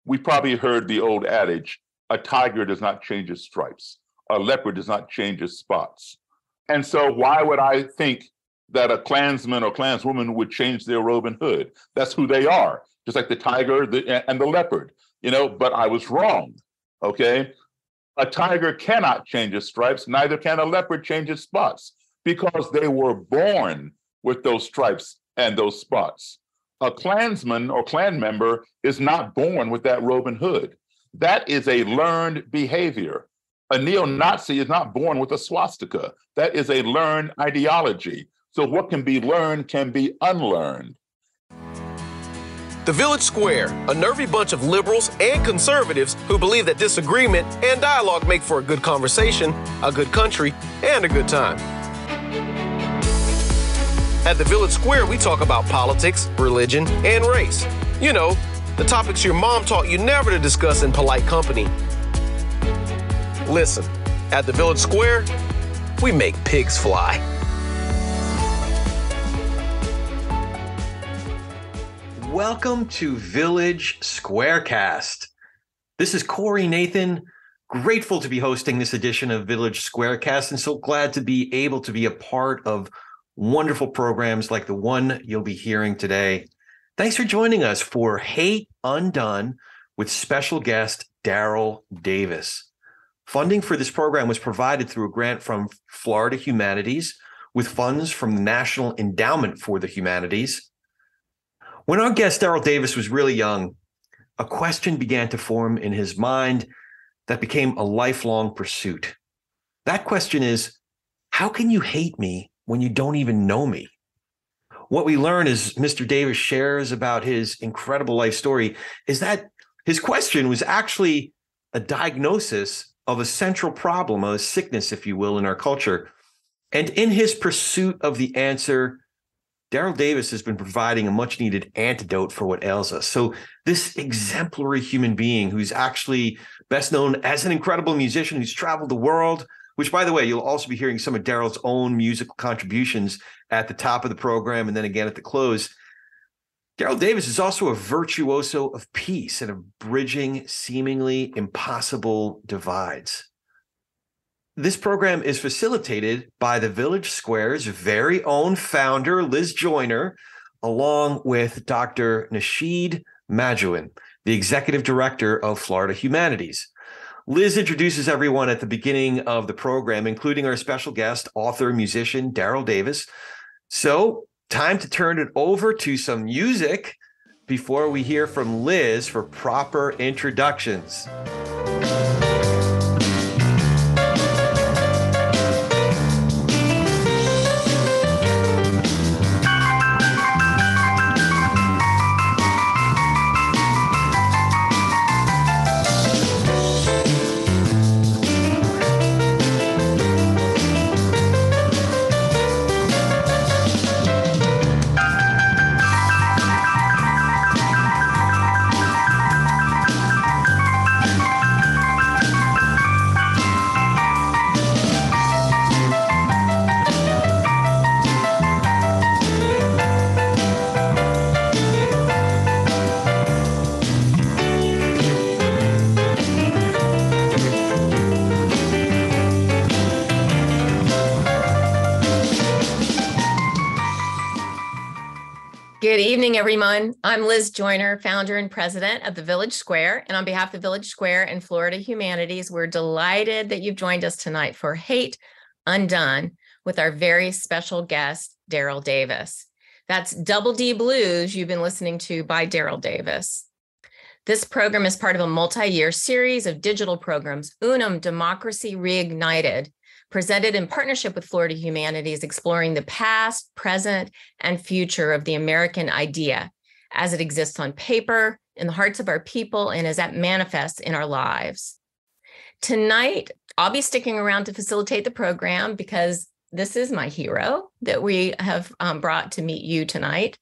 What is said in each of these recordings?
we probably heard the old adage, a tiger does not change its stripes. A leopard does not change its spots. And so why would I think that a Klansman or Klanswoman would change their robe and hood? That's who they are, just like the tiger and the leopard, but I was wrong, okay? A tiger cannot change its stripes, neither can a leopard change its spots, because they were born with those stripes and those spots. A Klansman or Klan member is not born with that robe and hood. That is a learned behavior. A neo-Nazi is not born with a swastika. That is a learned ideology. So what can be learned can be unlearned. The Village Square, a nervy bunch of liberals and conservatives who believe that disagreement and dialogue make for a good conversation, a good country, and a good time. At the Village Square, we talk about politics, religion, and race. You know, the topics your mom taught you never to discuss in polite company. Listen, at the Village Square, we make pigs fly. Welcome to Village SquareCast. This is Corey Nathan, grateful to be hosting this edition of Village SquareCast, and so glad to be able to be a part of wonderful programs like the one you'll be hearing today. Thanks for joining us for Hate Undone with special guest Daryl Davis. Funding for this program was provided through a grant from Florida Humanities with funds from the National Endowment for the Humanities. When our guest Daryl Davis was really young, a question began to form in his mind that became a lifelong pursuit. That question is, how can you hate me when you don't even know me? What we learn as Mr. Davis shares about his incredible life story is that his question was actually a diagnosis of a central problem, a sickness, if you will, in our culture. And in his pursuit of the answer, Daryl Davis has been providing a much-needed antidote for what ails us. So this exemplary human being who's actually best known as an incredible musician who's traveled the world, which, by the way, you'll also be hearing some of Daryl's own musical contributions at the top of the program and then again at the close. Daryl Davis is also a virtuoso of peace and of bridging seemingly impossible divides. This program is facilitated by the Village Square's very own founder, Liz Joyner, along with Dr. Nasheed Majouin, the executive director of Florida Humanities. Liz introduces everyone at the beginning of the program, including our special guest, author, musician, Daryl Davis. So, time to turn it over to some music before we hear from Liz for proper introductions. Good evening, everyone. I'm Liz Joyner, founder and president of the Village Square. And on behalf of Village Square and Florida Humanities, we're delighted that you've joined us tonight for Hate Undone with our very special guest, Daryl Davis. That's Double D Blues you've been listening to by Daryl Davis. This program is part of a multi-year series of digital programs, Unum Democracy Reignited, presented in partnership with Florida Humanities, exploring the past, present, and future of the American idea as it exists on paper, in the hearts of our people, and as that manifests in our lives. Tonight, I'll be sticking around to facilitate the program because this is my hero that we have brought to meet you tonight.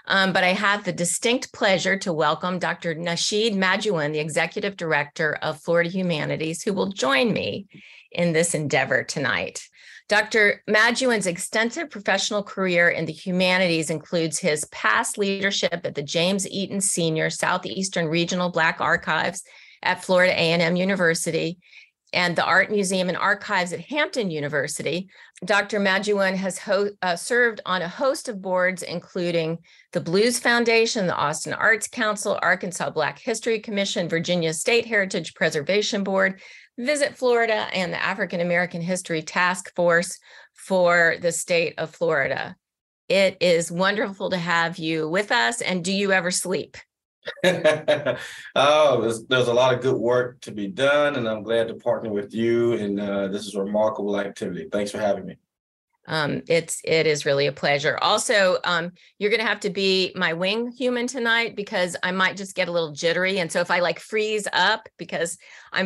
But I have the distinct pleasure to welcome Dr. Nasheed Majouin, the Executive Director of Florida Humanities, who will join me in this endeavor tonight. Dr. Maduan's extensive professional career in the humanities includes his past leadership at the James Eaton Sr. Southeastern Regional Black Archives at Florida A&M University and the Art Museum and Archives at Hampton University. Dr. Maduan has served on a host of boards, including the Blues Foundation, the Austin Arts Council, Arkansas Black History Commission, Virginia State Heritage Preservation Board, Visit Florida, and the African American History Task Force for the state of Florida. It is wonderful to have you with us. And do you ever sleep? There's a lot of good work to be done, and I'm glad to partner with you. And this is a remarkable activity. Thanks for having me. It is really a pleasure. Also, you're going to have to be my wing human tonight because I might just get a little jittery. And so if I freeze up, because I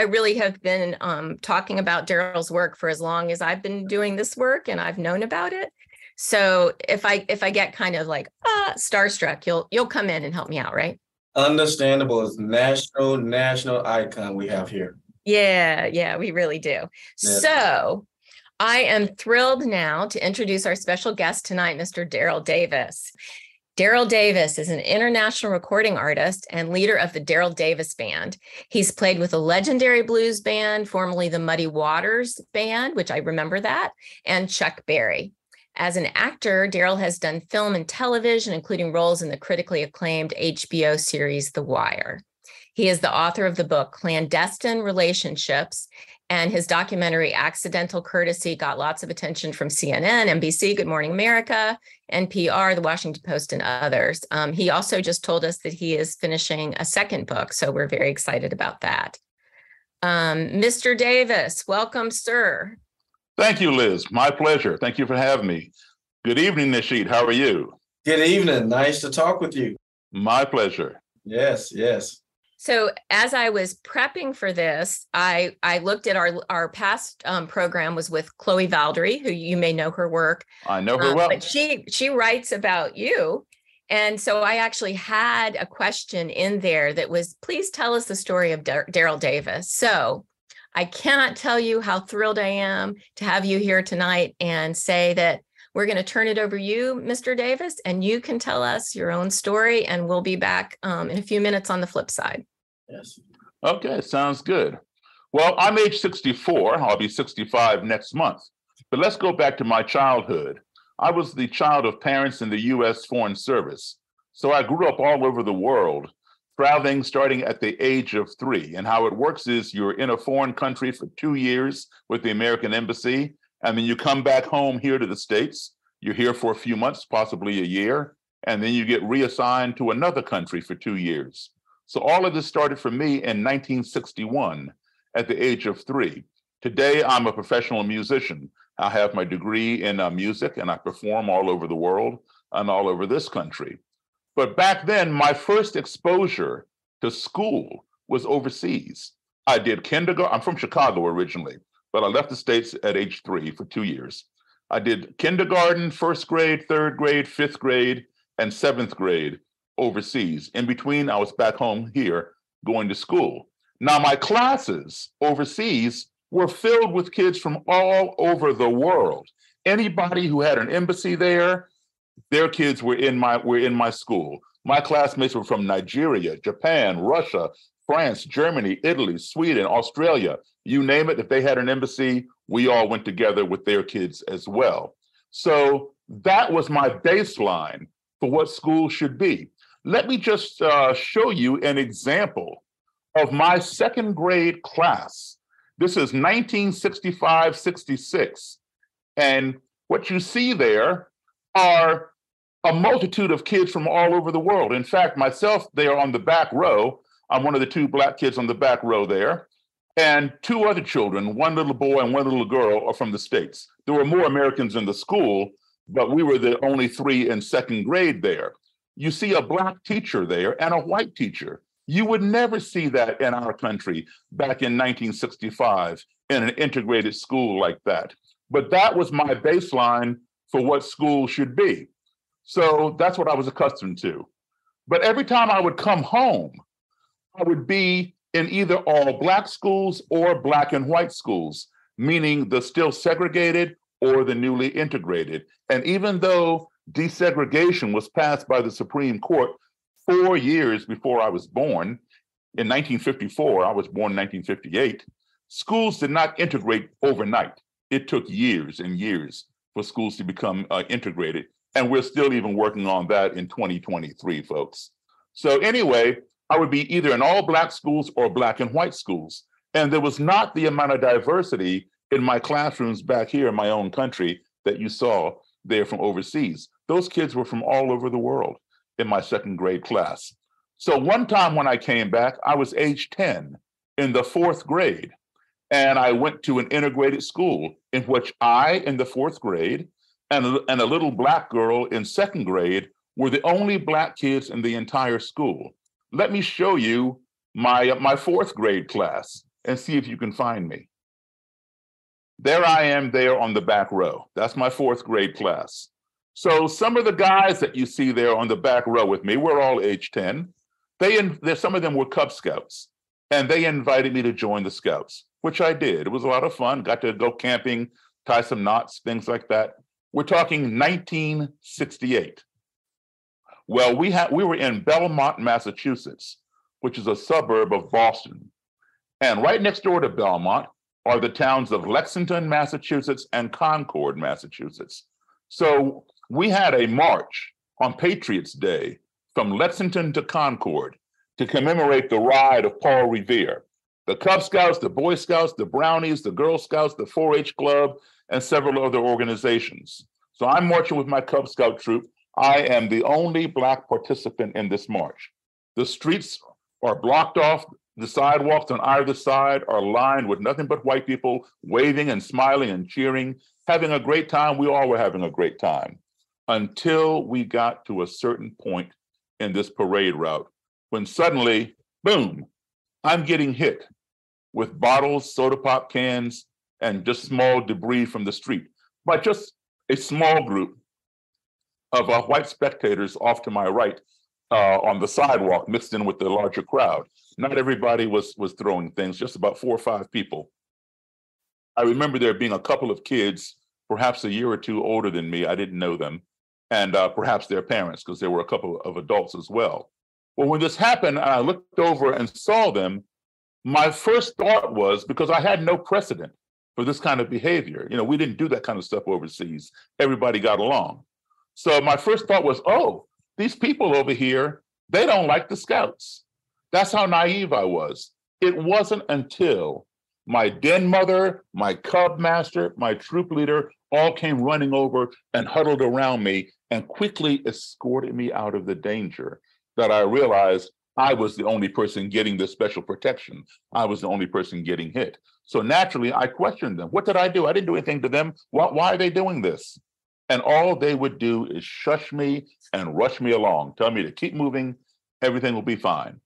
really have been talking about Daryl's work for as long as I've been doing this work and I've known about it. So if I get kind of starstruck, you'll come in and help me out, right? Understandable. It's national icon we have here. Yeah, we really do. Yeah. So I am thrilled now to introduce our special guest tonight, Mr. Daryl Davis. Daryl Davis is an international recording artist and leader of the Daryl Davis Band. He's played with a legendary blues band, formerly the Muddy Waters Band, which I remember that, and Chuck Berry. As an actor, Daryl has done film and television, including roles in the critically acclaimed HBO series The Wire. He is the author of the book Klan-Destine Relationships, and his documentary Accidental Courtesy got lots of attention from CNN, NBC, Good Morning America, NPR, The Washington Post, and others. He also just told us that he is finishing a second book, so we're very excited about that. Mr. Davis, welcome, sir. Thank you, Liz. My pleasure. Thank you for having me. Good evening, Nishit. How are you? Good evening. Nice to talk with you. My pleasure. Yes. So as I was prepping for this, I looked at our past program was with Chloe Valdry, who you may know her work. I know her well. But she writes about you. And so I actually had a question in there that was, please tell us the story of Daryl Davis. So I cannot tell you how thrilled I am to have you here tonight and say that we're going to turn it over to you, Mr. Davis, and you can tell us your own story, and we'll be back in a few minutes on the flip side. Yes. Okay, sounds good. Well, I'm age 64. I'll be 65 next month. But let's go back to my childhood. I was the child of parents in the U.S. Foreign Service. So I grew up all over the world, traveling starting at the age of 3. And how it works is you're in a foreign country for 2 years with the American Embassy, and then you come back home here to the States. You're here for a few months, possibly a year, and then you get reassigned to another country for 2 years. So all of this started for me in 1961 at the age of 3. Today, I'm a professional musician. I have my degree in music, and I perform all over the world and all over this country. But back then, my first exposure to school was overseas. I did kindergarten. I'm from Chicago originally, but I left the States at age 3 for 2 years. I did kindergarten, 1st grade, 3rd grade, 5th grade, and 7th grade overseas. In between, I was back home here going to school. Now, my classes overseas were filled with kids from all over the world. Anybody who had an embassy there, their kids were in my school. My classmates were from Nigeria, Japan, Russia, France, Germany, Italy, Sweden, Australia, you name it. If they had an embassy, we all went together with their kids as well. So that was my baseline for what school should be. Let me just show you an example of my 2nd grade class. This is 1965-66. And what you see there are a multitude of kids from all over the world. In fact, myself there on the back row, I'm one of the 2 Black kids on the back row there, and 2 other children, 1 little boy and 1 little girl, are from the States. There were more Americans in the school, but we were the only 3 in 2nd grade there. You see a Black teacher there and a white teacher. You would never see that in our country back in 1965 in an integrated school like that. But that was my baseline for what school should be. So that's what I was accustomed to. But every time I would come home, I would be in either all Black schools or Black and white schools. meaning the still segregated or the newly integrated. And even though desegregation was passed by the Supreme Court 4 years before I was born, in 1954, I was born in 1958, schools did not integrate overnight. It took years and years for schools to become integrated. And we're still even working on that in 2023, folks. So anyway, I would be either in all Black schools or Black and white schools. And there was not the amount of diversity in my classrooms back here in my own country that you saw there from overseas. Those kids were from all over the world in my second grade class. So one time when I came back, I was age 10 in the fourth grade. And I went to an integrated school in which I, in the fourth grade, and a little Black girl in second grade were the only Black kids in the entire school. Let me show you my fourth grade class and see if you can find me. There I am there on the back row. That's my fourth grade class. So some of the guys that you see there on the back row with me, we're all age 10. Some of them were Cub Scouts, and they invited me to join the Scouts, which I did. It was a lot of fun. Got to go camping, tie some knots, things like that. We're talking 1968. Well, we were in Belmont, Massachusetts, which is a suburb of Boston. And right next door to Belmont are the towns of Lexington, Massachusetts, and Concord, Massachusetts. So we had a march on Patriots' Day from Lexington to Concord to commemorate the ride of Paul Revere. The Cub Scouts, the Boy Scouts, the Brownies, the Girl Scouts, the 4-H Club, and several other organizations. So I'm marching with my Cub Scout troop. I am the only Black participant in this march. The streets are blocked off. The sidewalks on either side are lined with nothing but white people waving and smiling and cheering, having a great time. We all were having a great time until we got to a certain point in this parade route when suddenly, boom, I'm getting hit with bottles, soda pop cans, and just small debris from the street by just a small group of white spectators off to my right on the sidewalk, mixed in with the larger crowd. Not everybody was throwing things, just about 4 or 5 people. I remember there being a couple of kids, perhaps a year or two older than me, I didn't know them, and perhaps their parents, because there were a couple of adults as well. Well, when this happened, and I looked over and saw them, my first thought was, because I had no precedent for this kind of behavior, we didn't do that kind of stuff overseas. Everybody got along. So my first thought was, oh, these people over here, they don't like the Scouts. That's how naive I was. It wasn't until my den mother, my Cub master, my troop leader all came running over and huddled around me and quickly escorted me out of the danger that I realized I was the only person getting this special protection. I was the only person getting hit. So naturally, I questioned them. What did I do? I didn't do anything to them. Why are they doing this? And all they would do is shush me and rush me along, tell me to keep moving, everything will be fine.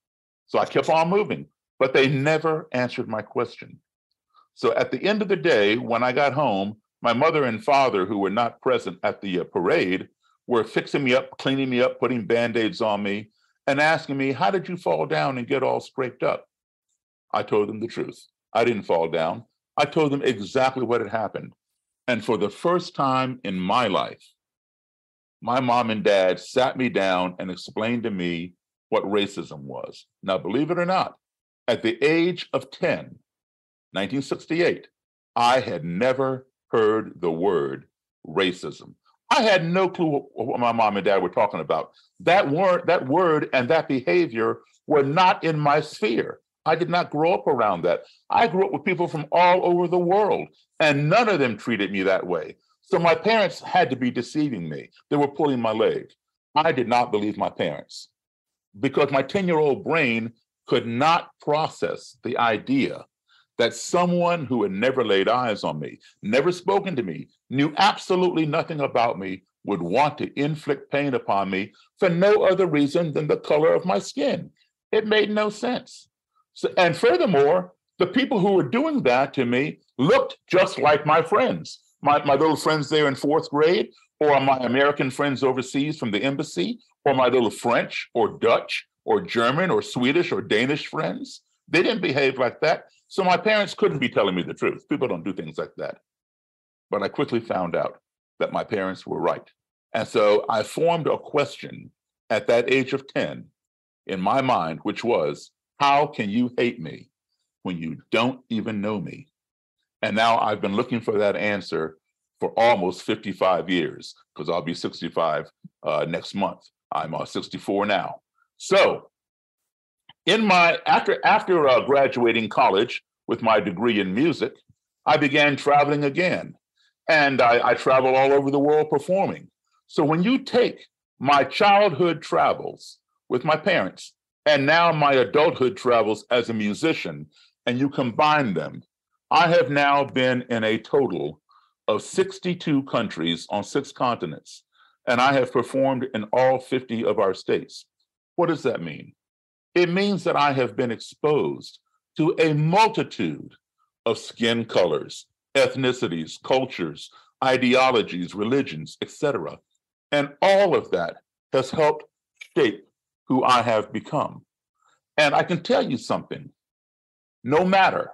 So I kept on moving, but they never answered my question. So at the end of the day, when I got home, my mother and father, who were not present at the parade, were fixing me up, cleaning me up, putting Band-Aids on me, and asking me, how did you fall down and get all scraped up? I told them the truth. I didn't fall down. I told them exactly what had happened. And for the first time in my life, my mom and dad sat me down and explained to me what racism was. Now, believe it or not, at the age of 10, 1968, I had never heard the word racism. I had no clue what my mom and dad were talking about. That word and that behavior were not in my sphere. I did not grow up around that. I grew up with people from all over the world, and none of them treated me that way. So my parents had to be deceiving me. They were pulling my leg. I did not believe my parents because my 10-year-old brain could not process the idea that someone who had never laid eyes on me, never spoken to me, knew absolutely nothing about me, would want to inflict pain upon me for no other reason than the color of my skin. It made no sense. So, and furthermore, the people who were doing that to me looked just like my friends, my little friends there in fourth grade, or my American friends overseas from the embassy, or my little French or Dutch or German or Swedish or Danish friends. They didn't behave like that. So my parents couldn't be telling me the truth. People don't do things like that. But I quickly found out that my parents were right. And so I formed a question at that age of 10 in my mind, which was, how can you hate me when you don't even know me? And now I've been looking for that answer for almost 55 years, because I'll be 65 next month. I'm 64 now. So after graduating college with my degree in music, I began traveling again. And I travel all over the world performing. So when you take my childhood travels with my parents and now my adulthood travels as a musician, and you combine them, I have now been in a total of 62 countries on 6 continents, and I have performed in all 50 of our states. What does that mean? It means that I have been exposed to a multitude of skin colors, ethnicities, cultures, ideologies, religions, etc. And all of that has helped shape who I have become. And I can tell you something, no matter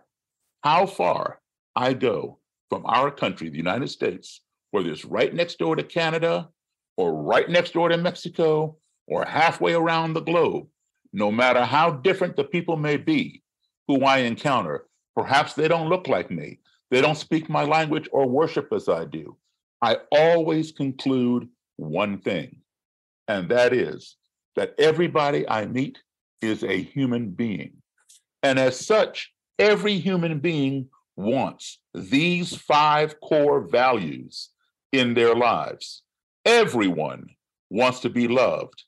how far I go from our country, the United States, whether it's right next door to Canada or right next door to Mexico or halfway around the globe, no matter how different the people may be who I encounter, perhaps they don't look like me, they don't speak my language or worship as I do, I always conclude one thing, and that is that everybody I meet is a human being. And as such, every human being wants these 5 core values in their lives. Everyone wants to be loved.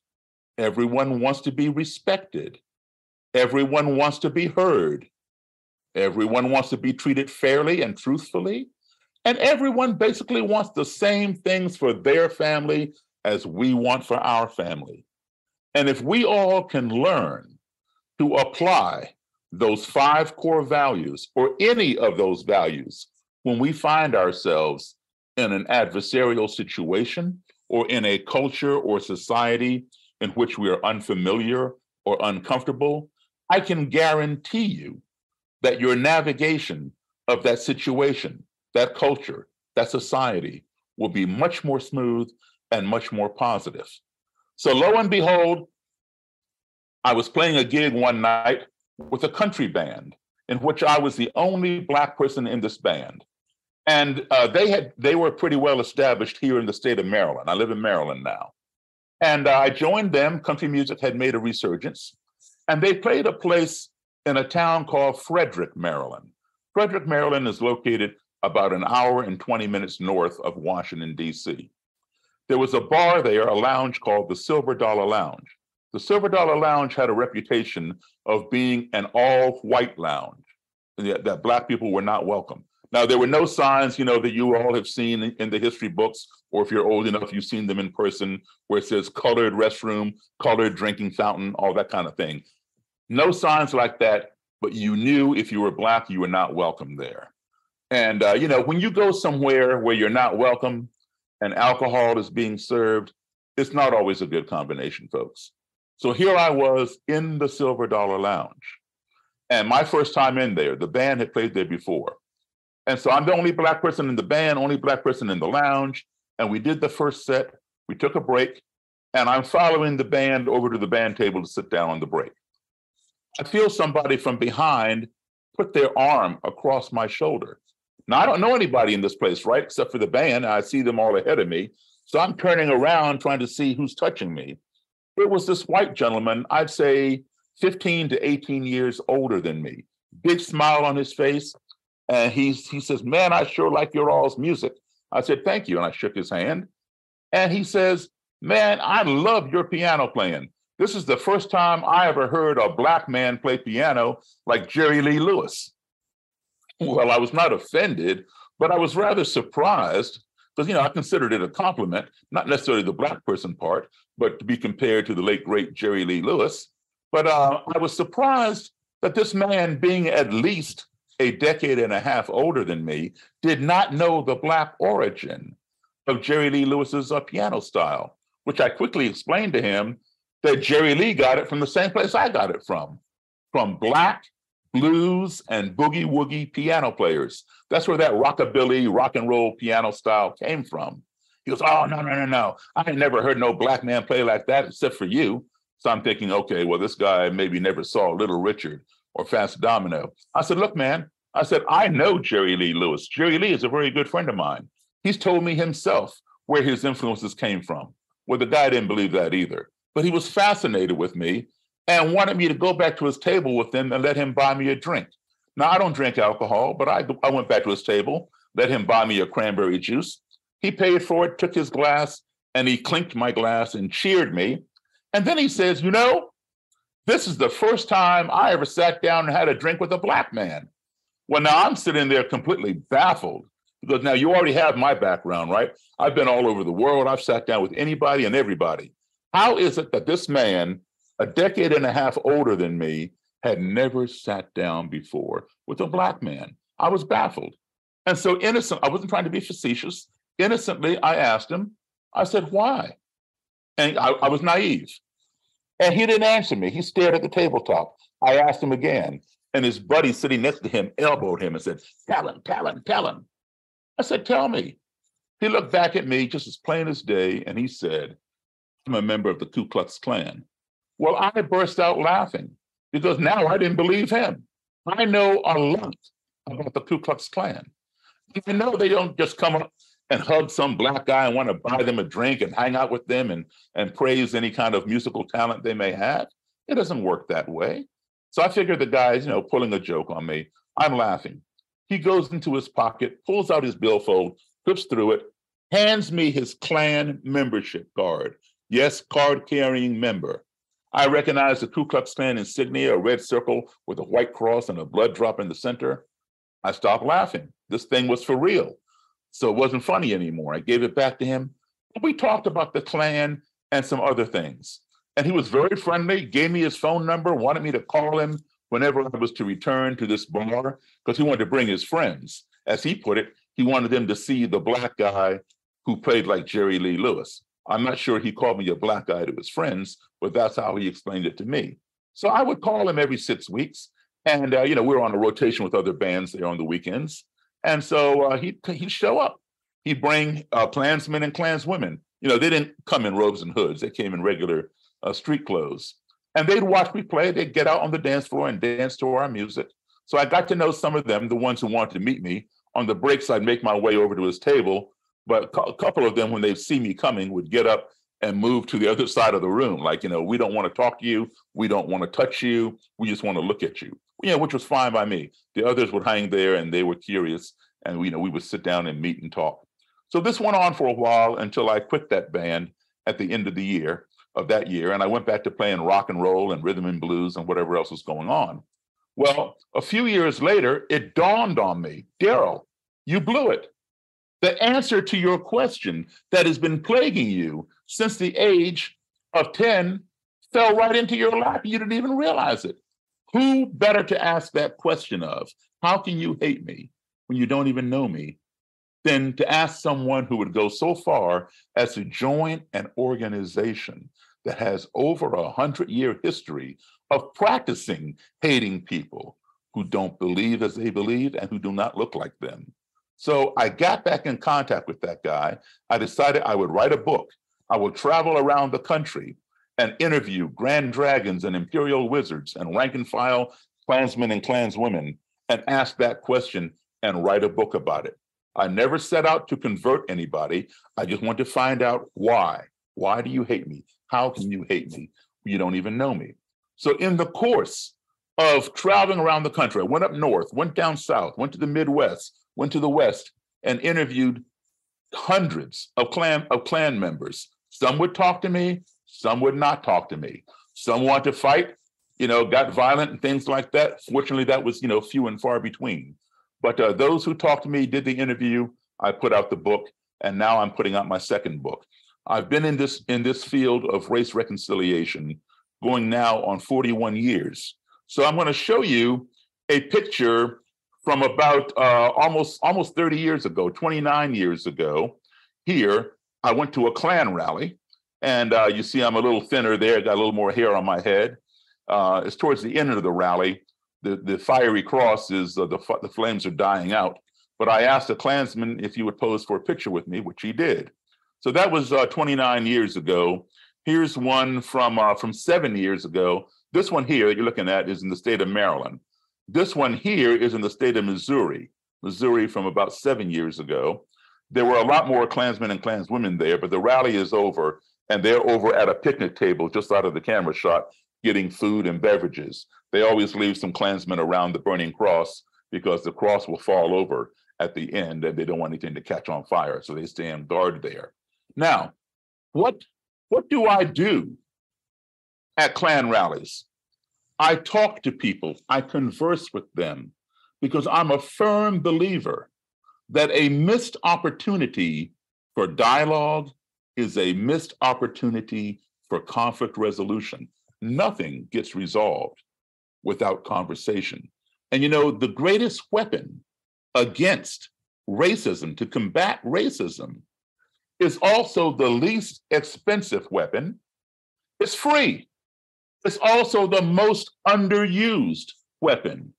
Everyone wants to be respected. Everyone wants to be heard. Everyone wants to be treated fairly and truthfully. And everyone basically wants the same things for their family as we want for our family. And if we all can learn to apply those 5 core values or any of those values when we find ourselves in an adversarial situation or in a culture or society in which we are unfamiliar or uncomfortable, I can guarantee you that your navigation of that situation, that culture, that society will be much more smooth and much more positive. So lo and behold, I was playing a gig one night with a country band in which I was the only Black person in this band. And they were pretty well established here in the state of Maryland. I live in Maryland now. And I joined them. Country music had made a resurgence. And they played a place in a town called Frederick, Maryland. Frederick, Maryland is located about an hour and 20 minutes north of Washington, D.C. There was a bar there, a lounge called the Silver Dollar Lounge. The Silver Dollar Lounge had a reputation of being an all-white lounge, that Black people were not welcome. Now, there were no signs, that you all have seen in the history books, or if you're old enough, you've seen them in person, where it says colored restroom, colored drinking fountain, all that kind of thing. No signs like that, but you knew if you were Black, you were not welcome there. And, when you go somewhere where you're not welcome and alcohol is being served, it's not always a good combination, folks. So here I was in the Silver Dollar Lounge. And my first time in there, the band had played there before. And so I'm the only Black person in the band, only Black person in the lounge. And we did the first set, we took a break, and I'm following the band over to the band table to sit down on the break. I feel somebody from behind put their arm across my shoulder. Now, I don't know anybody in this place, right? Except for the band, and I see them all ahead of me. So I'm turning around trying to see who's touching me. It was this white gentleman, I'd say 15 to 18 years older than me. Big smile on his face. And he says, "Man, I sure like your all's music." I said, "Thank you." And I shook his hand. And he says, "Man, I love your piano playing. This is the first time I ever heard a Black man play piano like Jerry Lee Lewis." Well, I was not offended, but I was rather surprised because, I considered it a compliment, not necessarily the Black person part, but to be compared to the late, great Jerry Lee Lewis. But I was surprised that this man, being at least a decade and a half older than me, did not know the Black origin of Jerry Lee Lewis's piano style, which I quickly explained to him that Jerry Lee got it from the same place I got it from Black blues and boogie woogie piano players. That's where that rockabilly, rock and roll piano style came from. He goes, oh, no. I ain't never heard no black man play like that except for you. So I'm thinking, okay, well, this guy maybe never saw Little Richard or Fats Domino. I said, look, man, I said, I know Jerry Lee Lewis. Jerry Lee is a very good friend of mine. He's told me himself where his influences came from. Well, the guy didn't believe that either, but he was fascinated with me and wanted me to go back to his table with him and let him buy me a drink. Now, I don't drink alcohol, but I went back to his table, let him buy me a cranberry juice. He paid for it, took his glass, and he clinked my glass and cheered me. And then he says, you know, this is the first time I ever sat down and had a drink with a black man. Well, now I'm sitting there completely baffled because now you already have my background, right? I've been all over the world. I've sat down with anybody and everybody. How is it that this man, a decade and a half older than me, had never sat down before with a black man? I was baffled. And so innocent, I wasn't trying to be facetious. Innocently, I asked him, I said, why? And I was naive. And he didn't answer me. He stared at the tabletop. I asked him again, and his buddy sitting next to him elbowed him and said, tell him. I said, tell me. He looked back at me just as plain as day, and he said, I'm a member of the Ku Klux Klan. Well, I burst out laughing because now I didn't believe him. I know a lot about the Ku Klux Klan. I know they don't just come up and hug some black guy and want to buy them a drink and hang out with them and praise any kind of musical talent they may have. It doesn't work that way. So I figured the guy's, pulling a joke on me. I'm laughing. He goes into his pocket, pulls out his billfold, flips through it, hands me his Klan membership card. Yes, card-carrying member. I recognize the Ku Klux Klan insignia, a red circle with a white cross and a blood drop in the center. I stopped laughing. This thing was for real. So it wasn't funny anymore. I gave it back to him. We talked about the Klan and some other things. And he was very friendly, gave me his phone number, wanted me to call him whenever I was to return to this bar, because he wanted to bring his friends. As he put it, he wanted them to see the black guy who played like Jerry Lee Lewis. I'm not sure he called me a black guy to his friends, but that's how he explained it to me. So I would call him every 6 weeks. And, we were on a rotation with other bands there on the weekends. And so he'd show up. He'd bring Klansmen and Klanswomen. They didn't come in robes and hoods. They came in regular street clothes. And they'd watch me play. They'd get out on the dance floor and dance to our music. So I got to know some of them, the ones who wanted to meet me. On the breaks, I'd make my way over to his table. But a couple of them, when they'd see me coming, would get up and move to the other side of the room. Like, we don't want to talk to you. We don't want to touch you. We just want to look at you. Which was fine by me. The others would hang there and they were curious. And we would sit down and meet and talk. So this went on for a while until I quit that band at the end of that year. And I went back to playing rock and roll and rhythm and blues and whatever else was going on. Well, a few years later, it dawned on me, Daryl, you blew it. The answer to your question that has been plaguing you since the age of 10 fell right into your lap. You didn't even realize it. Who better to ask that question of, how can you hate me when you don't even know me, than to ask someone who would go so far as to join an organization that has over 100-year history of practicing hating people who don't believe as they believe and who do not look like them. So I got back in contact with that guy. I decided I would write a book. I would travel around the country and interview Grand Dragons and Imperial Wizards and rank and file Klansmen and Klanswomen and ask that question and write a book about it. I never set out to convert anybody. I just want to find out why. Why do you hate me? How can you hate me? You don't even know me. So in the course of traveling around the country, I went up north, went down south, went to the Midwest, went to the West, and interviewed hundreds of Klan members. Some would talk to me, some would not talk to me. Some wanted to fight, got violent and things like that. Fortunately, that was, few and far between. But those who talked to me, did the interview, I put out the book, and now I'm putting out my second book. I've been in this field of race reconciliation going now on 41 years. So I'm going to show you a picture from about almost 30 years ago, 29 years ago. Here, I went to a Klan rally, and you see I'm a little thinner there, got a little more hair on my head. It's towards the end of the rally. the fiery cross is the flames are dying out. But I asked a Klansman if he would pose for a picture with me, which he did. So that was 29 years ago. Here's one from 7 years ago. This one here that you're looking at is in the state of Maryland. This one here is in the state of Missouri from about 7 years ago. There were a lot more Klansmen and Klanswomen there, but the rally is over, and they're over at a picnic table just out of the camera shot, getting food and beverages. They always leave some Klansmen around the burning cross because the cross will fall over at the end, and they don't want anything to catch on fire, so they stand guard there. Now, what do I do at Klan rallies? I talk to people, I converse with them, because I'm a firm believer that a missed opportunity for dialogue is a missed opportunity for conflict resolution. Nothing gets resolved without conversation. And you know, the greatest weapon against racism, to combat racism, is also the least expensive weapon. It's free. It's also the most underused weapon.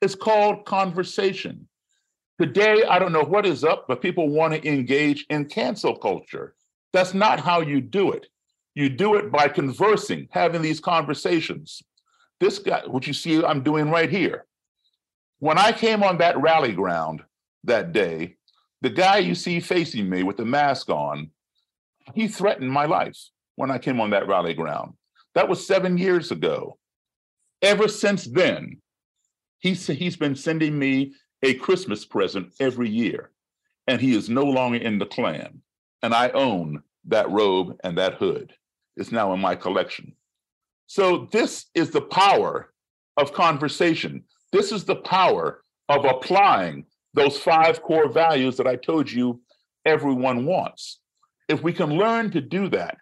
It's called conversation. Today, I don't know what is up, but people want to engage in cancel culture. That's not how you do it. You do it by conversing, having these conversations. This guy, what you see I'm doing right here. When I came on that rally ground that day, the guy you see facing me with the mask on, he threatened my life when I came on that rally ground. That was 7 years ago. Ever since then, he's been sending me a Christmas present every year, and he is no longer in the Klan. And I own that robe and that hood. It's now in my collection. So this is the power of conversation. This is the power of applying those 5 core values that I told you everyone wants. If we can learn to do that,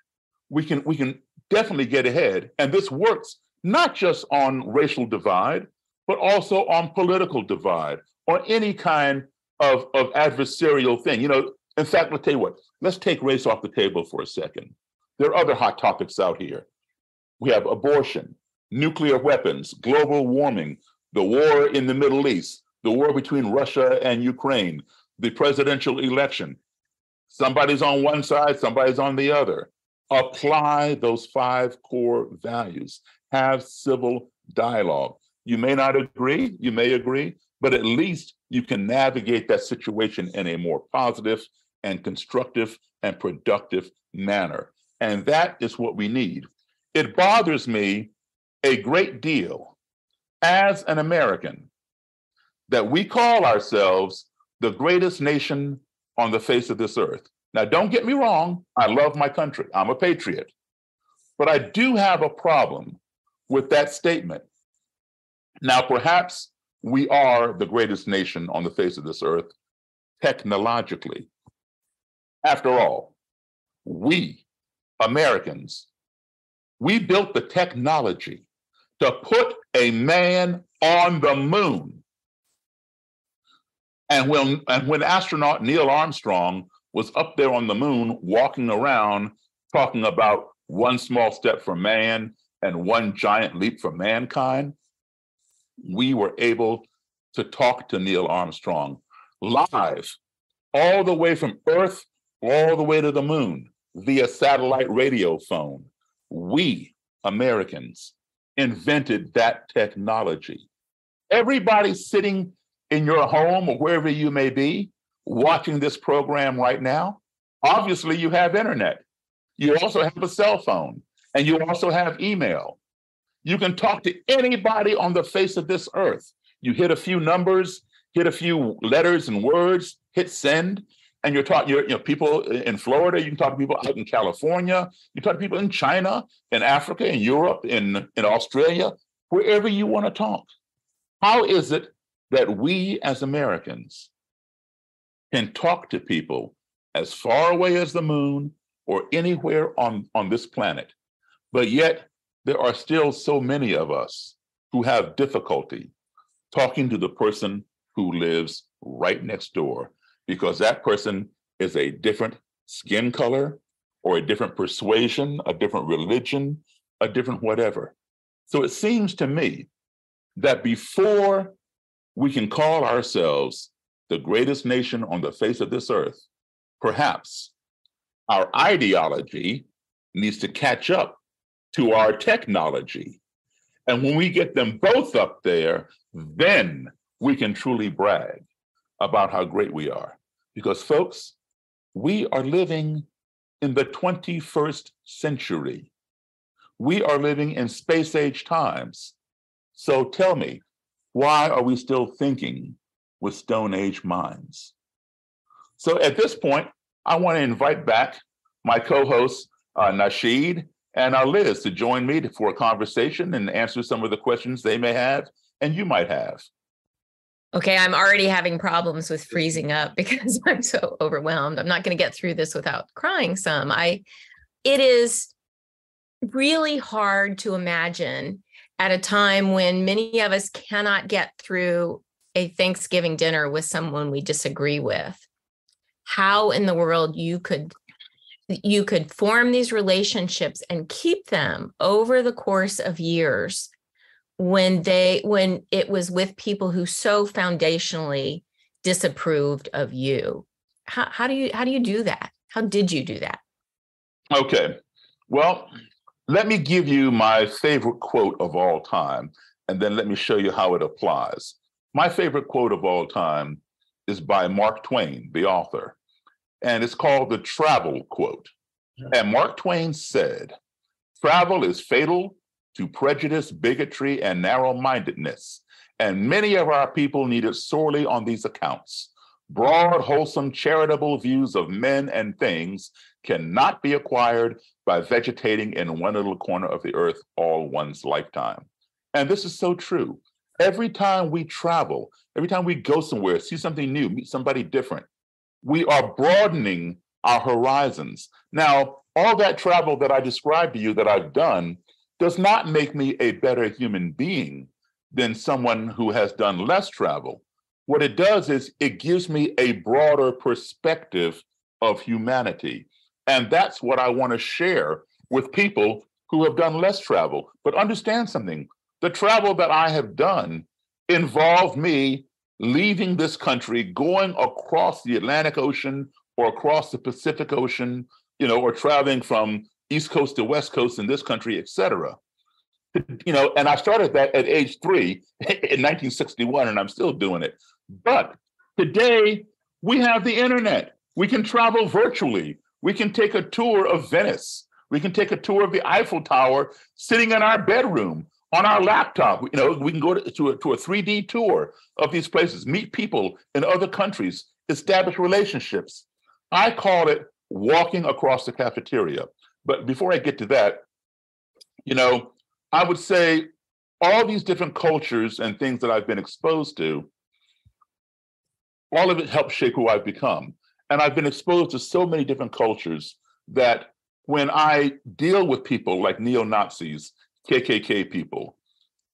we can definitely get ahead. And this works not just on racial divide, but also on political divide, or any kind of adversarial thing. You know, in fact, I'll tell you what, let's take race off the table for a second. There are other hot topics out here. We have abortion, nuclear weapons, global warming, the war in the Middle East, the war between Russia and Ukraine, the presidential election. Somebody's on one side, somebody's on the other. Apply those 5 core values. Have civil dialogue. You may not agree, you may agree, but at least you can navigate that situation in a more positive and constructive and productive manner. And that is what we need. It bothers me a great deal as an American that we call ourselves the greatest nation on the face of this earth. Now, don't get me wrong, I love my country, I'm a patriot, but I do have a problem with that statement. Now, perhaps we are the greatest nation on the face of this earth technologically. After all, we Americans, we built the technology to put a man on the moon. And when astronaut Neil Armstrong was up there on the moon, walking around, talking about one small step for man and one giant leap for mankind, we were able to talk to Neil Armstrong live, all the way from Earth, all the way to the moon, via satellite radio phone. We, Americans, invented that technology. Everybody sitting in your home or wherever you may be, watching this program right now, obviously you have internet. You also have a cell phone, and you also have email. You can talk to anybody on the face of this earth. You hit a few numbers, hit a few letters and words, hit send, and you're talking, people in Florida, you can talk to people out in California, you talk to people in China, in Africa, in Europe, in Australia, wherever you want to talk. How is it that we as Americans can talk to people as far away as the moon or anywhere on this planet, but yet there are still so many of us who have difficulty talking to the person who lives right next door, because that person is a different skin color or a different persuasion, a different religion, a different whatever. So it seems to me that before we can call ourselves the greatest nation on the face of this earth, perhaps our ideology needs to catch up to our technology. And when we get them both up there, then we can truly brag about how great we are. Because folks, we are living in the 21st century. We are living in space age times. So tell me, why are we still thinking with Stone Age minds? So at this point, I want to invite back my co-hosts, Nasheed and Liz, to join me for a conversation and answer some of the questions they may have and you might have. Okay, I'm already having problems with freezing up because I'm so overwhelmed. I'm not going to get through this without crying some. It is really hard to imagine at a time when many of us cannot get through a Thanksgiving dinner with someone we disagree with, how in the world you could form these relationships and keep them over the course of years when it was with people who so foundationally disapproved of you. How do you do that? How did you do that? Okay, well, let me give you my favorite quote of all time, and then let me show you how it applies. My favorite quote of all time is by Mark Twain, the author, and it's called the travel quote. And Mark Twain said, "Travel is fatal to prejudice, bigotry, and narrow-mindedness, and many of our people need it sorely on these accounts. Broad, wholesome, charitable views of men and things cannot be acquired by vegetating in one little corner of the earth all one's lifetime." And this is so true. Every time we travel, every time we go somewhere, see something new, meet somebody different, we are broadening our horizons. Now, all that travel that I described to you that I've done does not make me a better human being than someone who has done less travel. What it does is it gives me a broader perspective of humanity. And that's what I want to share with people who have done less travel. But understand something, the travel that I have done involved me leaving this country, going across the Atlantic Ocean or across the Pacific Ocean, or traveling from East Coast to West Coast in this country, et cetera. And I started that at age 3 in 1961, and I'm still doing it. But today, we have the internet. We can travel virtually. We can take a tour of Venice. We can take a tour of the Eiffel Tower sitting in our bedroom on our laptop. We can go to a 3D tour of these places, meet people in other countries, establish relationships. I call it walking across the cafeteria. But before I get to that, I would say all these different cultures and things that I've been exposed to, all of it helped shape who I've become. And I've been exposed to so many different cultures that when I deal with people like neo-Nazis, KKK people,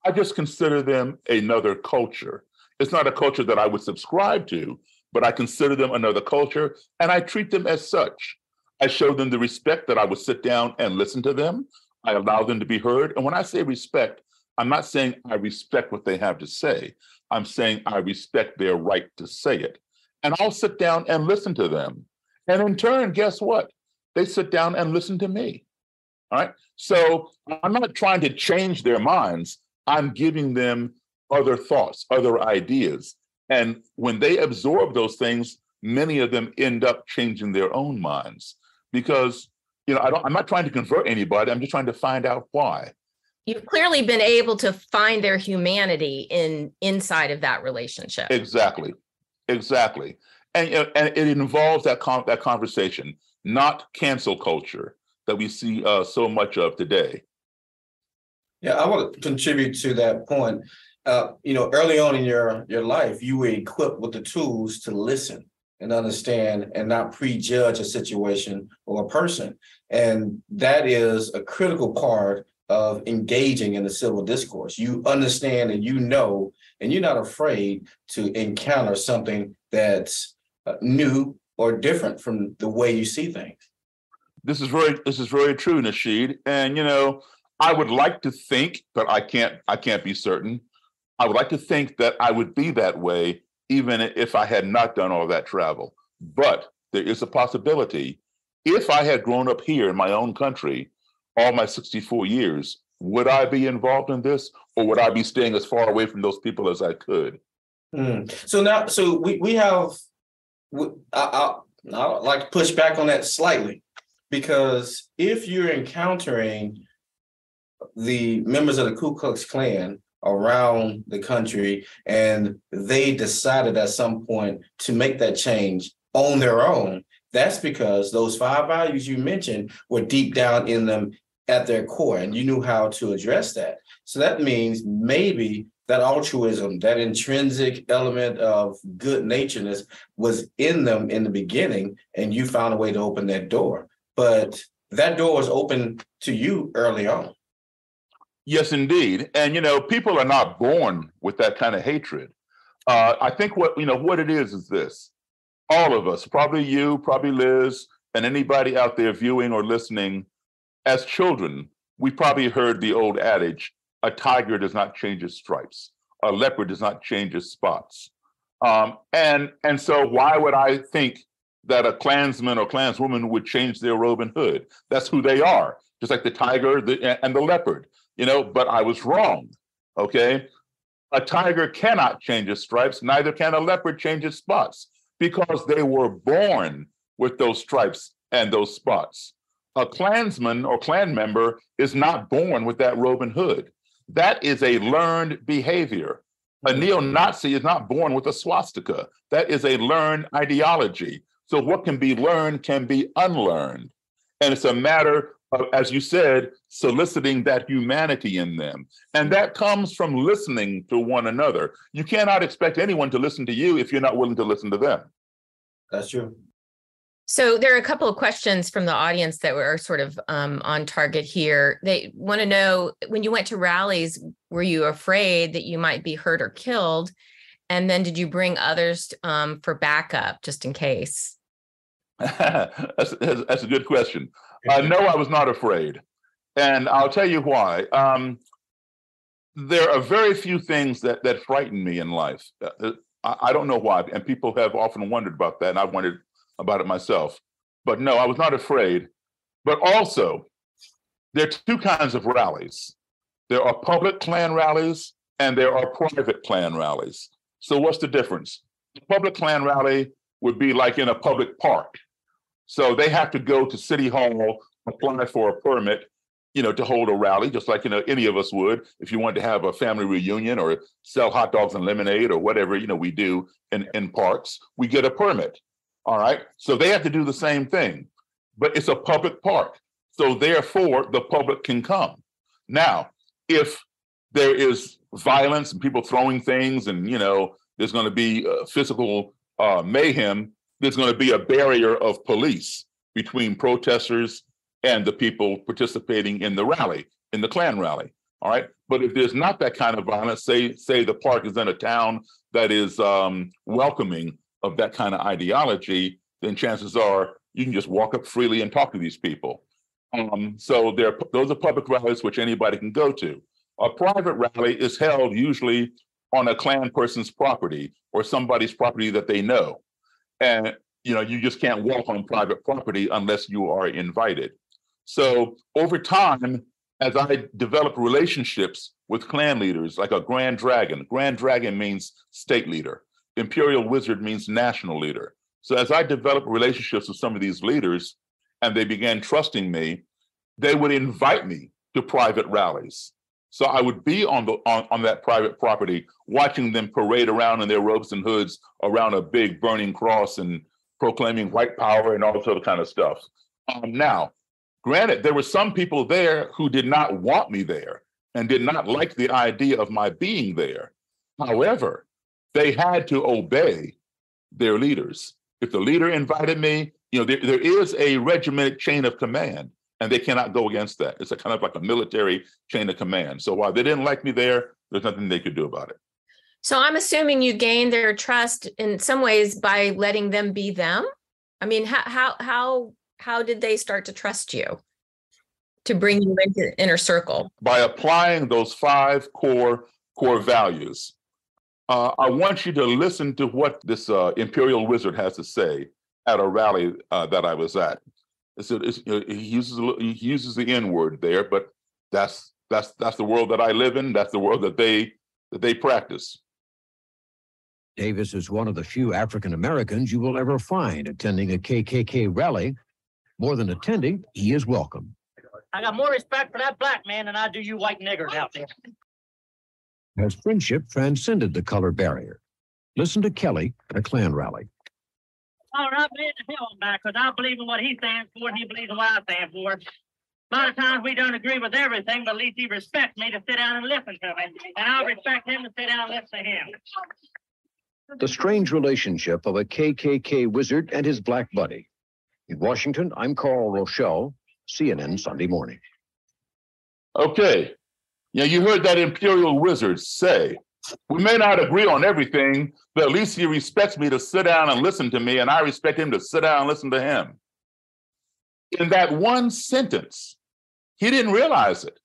I just consider them another culture. It's not a culture that I would subscribe to, but I consider them another culture, and I treat them as such. I show them the respect that I would sit down and listen to them. I allow them to be heard. And when I say respect, I'm not saying I respect what they have to say. I'm saying I respect their right to say it. And I'll sit down and listen to them. And in turn, guess what? They sit down and listen to me. All right. So I'm not trying to change their minds. I'm giving them other thoughts, other ideas. And when they absorb those things, many of them end up changing their own minds because, I'm not trying to convert anybody. I'm just trying to find out why. You've clearly been able to find their humanity inside of that relationship. Exactly. And it involves that conversation, not cancel culture that we see so much of today. Yeah, I want to contribute to that point. Early on in your life, you were equipped with the tools to listen and understand and not prejudge a situation or a person. And that is a critical part of engaging in the civil discourse. You understand and and you're not afraid to encounter something that's new or different from the way you see things. This is very true, Nasheed. And I would like to think, but I can't be certain. I would like to think that I would be that way even if I had not done all that travel. But there is a possibility, if I had grown up here in my own country all my 64 years, would I be involved in this, or would I be staying as far away from those people as I could? So we have, I'd like to push back on that slightly, because if you're encountering the members of the Ku Klux Klan around the country and they decided at some point to make that change on their own, that's because those 5 values you mentioned were deep down in them at their core, and you knew how to address that. So that means maybe that altruism, that intrinsic element of good naturedness was in them in the beginning, and you found a way to open that door. But that door was open to you early on. Yes, indeed. And, people are not born with that kind of hatred. I think what it is this. All of us, probably you, probably Liz, and anybody out there viewing or listening, as children, we probably heard the old adage, a tiger does not change its stripes. A leopard does not change its spots. And so why would I think that a Klansman or Klanswoman would change their robe and hood? That's who they are, just like the tiger and the leopard, but I was wrong, okay? A tiger cannot change its stripes, neither can a leopard change its spots, because they were born with those stripes and those spots. A Klansman or Klan member is not born with that robe and hood. That is a learned behavior. A neo-Nazi is not born with a swastika. That is a learned ideology. So what can be learned can be unlearned. And it's a matter of, as you said, soliciting that humanity in them. And that comes from listening to one another. You cannot expect anyone to listen to you if you're not willing to listen to them. That's true. So there are a couple of questions from the audience that were sort of on target here. They want to know, when you went to rallies, were you afraid that you might be hurt or killed? And then did you bring others for backup just in case? That's a good question. No, I was not afraid. And I'll tell you why. There are very few things that frighten me in life. I don't know why. And people have often wondered about that. And I've wondered about it myself. But no, I was not afraid. But also, there are two kinds of rallies. There are public Klan rallies and there are private Klan rallies. So what's the difference? The public Klan rally would be like in a public park. So they have to go to City Hall, apply for a permit, to hold a rally, just like, any of us would. If you wanted to have a family reunion or sell hot dogs and lemonade or whatever, we do in parks, we get a permit. All right. So they have to do the same thing, but it's a public park. So therefore, the public can come. Now, if there is violence and people throwing things and, there's going to be physical mayhem, there's going to be a barrier of police between protesters and the people participating in the rally, in the Klan rally. All right. But if there's not that kind of violence, say the park is in a town that is welcoming of that kind of ideology, then chances are you can just walk up freely and talk to these people. So those are public rallies which anybody can go to. A private rally is held usually on a Klan person's property or somebody's property that they know. And you just can't walk on private property unless you are invited. So over time, as I developed relationships with Klan leaders, like a Grand Dragon means state leader. Imperial Wizard means national leader. So as I developed relationships with some of these leaders and they began trusting me, they would invite me to private rallies. So I would be on that private property, watching them parade around in their robes and hoods around a big burning cross and proclaiming white power and all this other kind of stuff. Now, granted, there were some people there who did not want me there and did not like the idea of my being there. However, they had to obey their leaders. If the leader invited me, there is a regimented chain of command, and they cannot go against that. It's a kind of like a military chain of command. So while they didn't like me there, there's nothing they could do about it. So I'm assuming you gained their trust in some ways by letting them be them. I mean, how did they start to trust you to bring you into the inner circle? By applying those 5 core core values. I want you to listen to what this Imperial Wizard has to say at a rally that I was at. He uses the N word there, but that's the world that I live in. That's the world that they practice. Davis is one of the few African Americans you will ever find attending a KKK rally. More than attending, he is welcome. I got more respect for that black man than I do you white niggers out there. Has friendship transcended the color barrier? Listen to Kelly at a Klan rally. Oh, I believe the hell back, because I believe in what he stands for and he believes in what I stand for. A lot of times we don't agree with everything, but at least he respects me to sit down and listen to me. And I'll respect him to sit down and listen to him. The strange relationship of a KKK wizard and his black buddy. In Washington, I'm Carl Rochelle, CNN Sunday Morning. Okay. Yeah, you heard that Imperial Wizard say, we may not agree on everything, but at least he respects me to sit down and listen to me, and I respect him to sit down and listen to him. In that one sentence, he didn't realize it.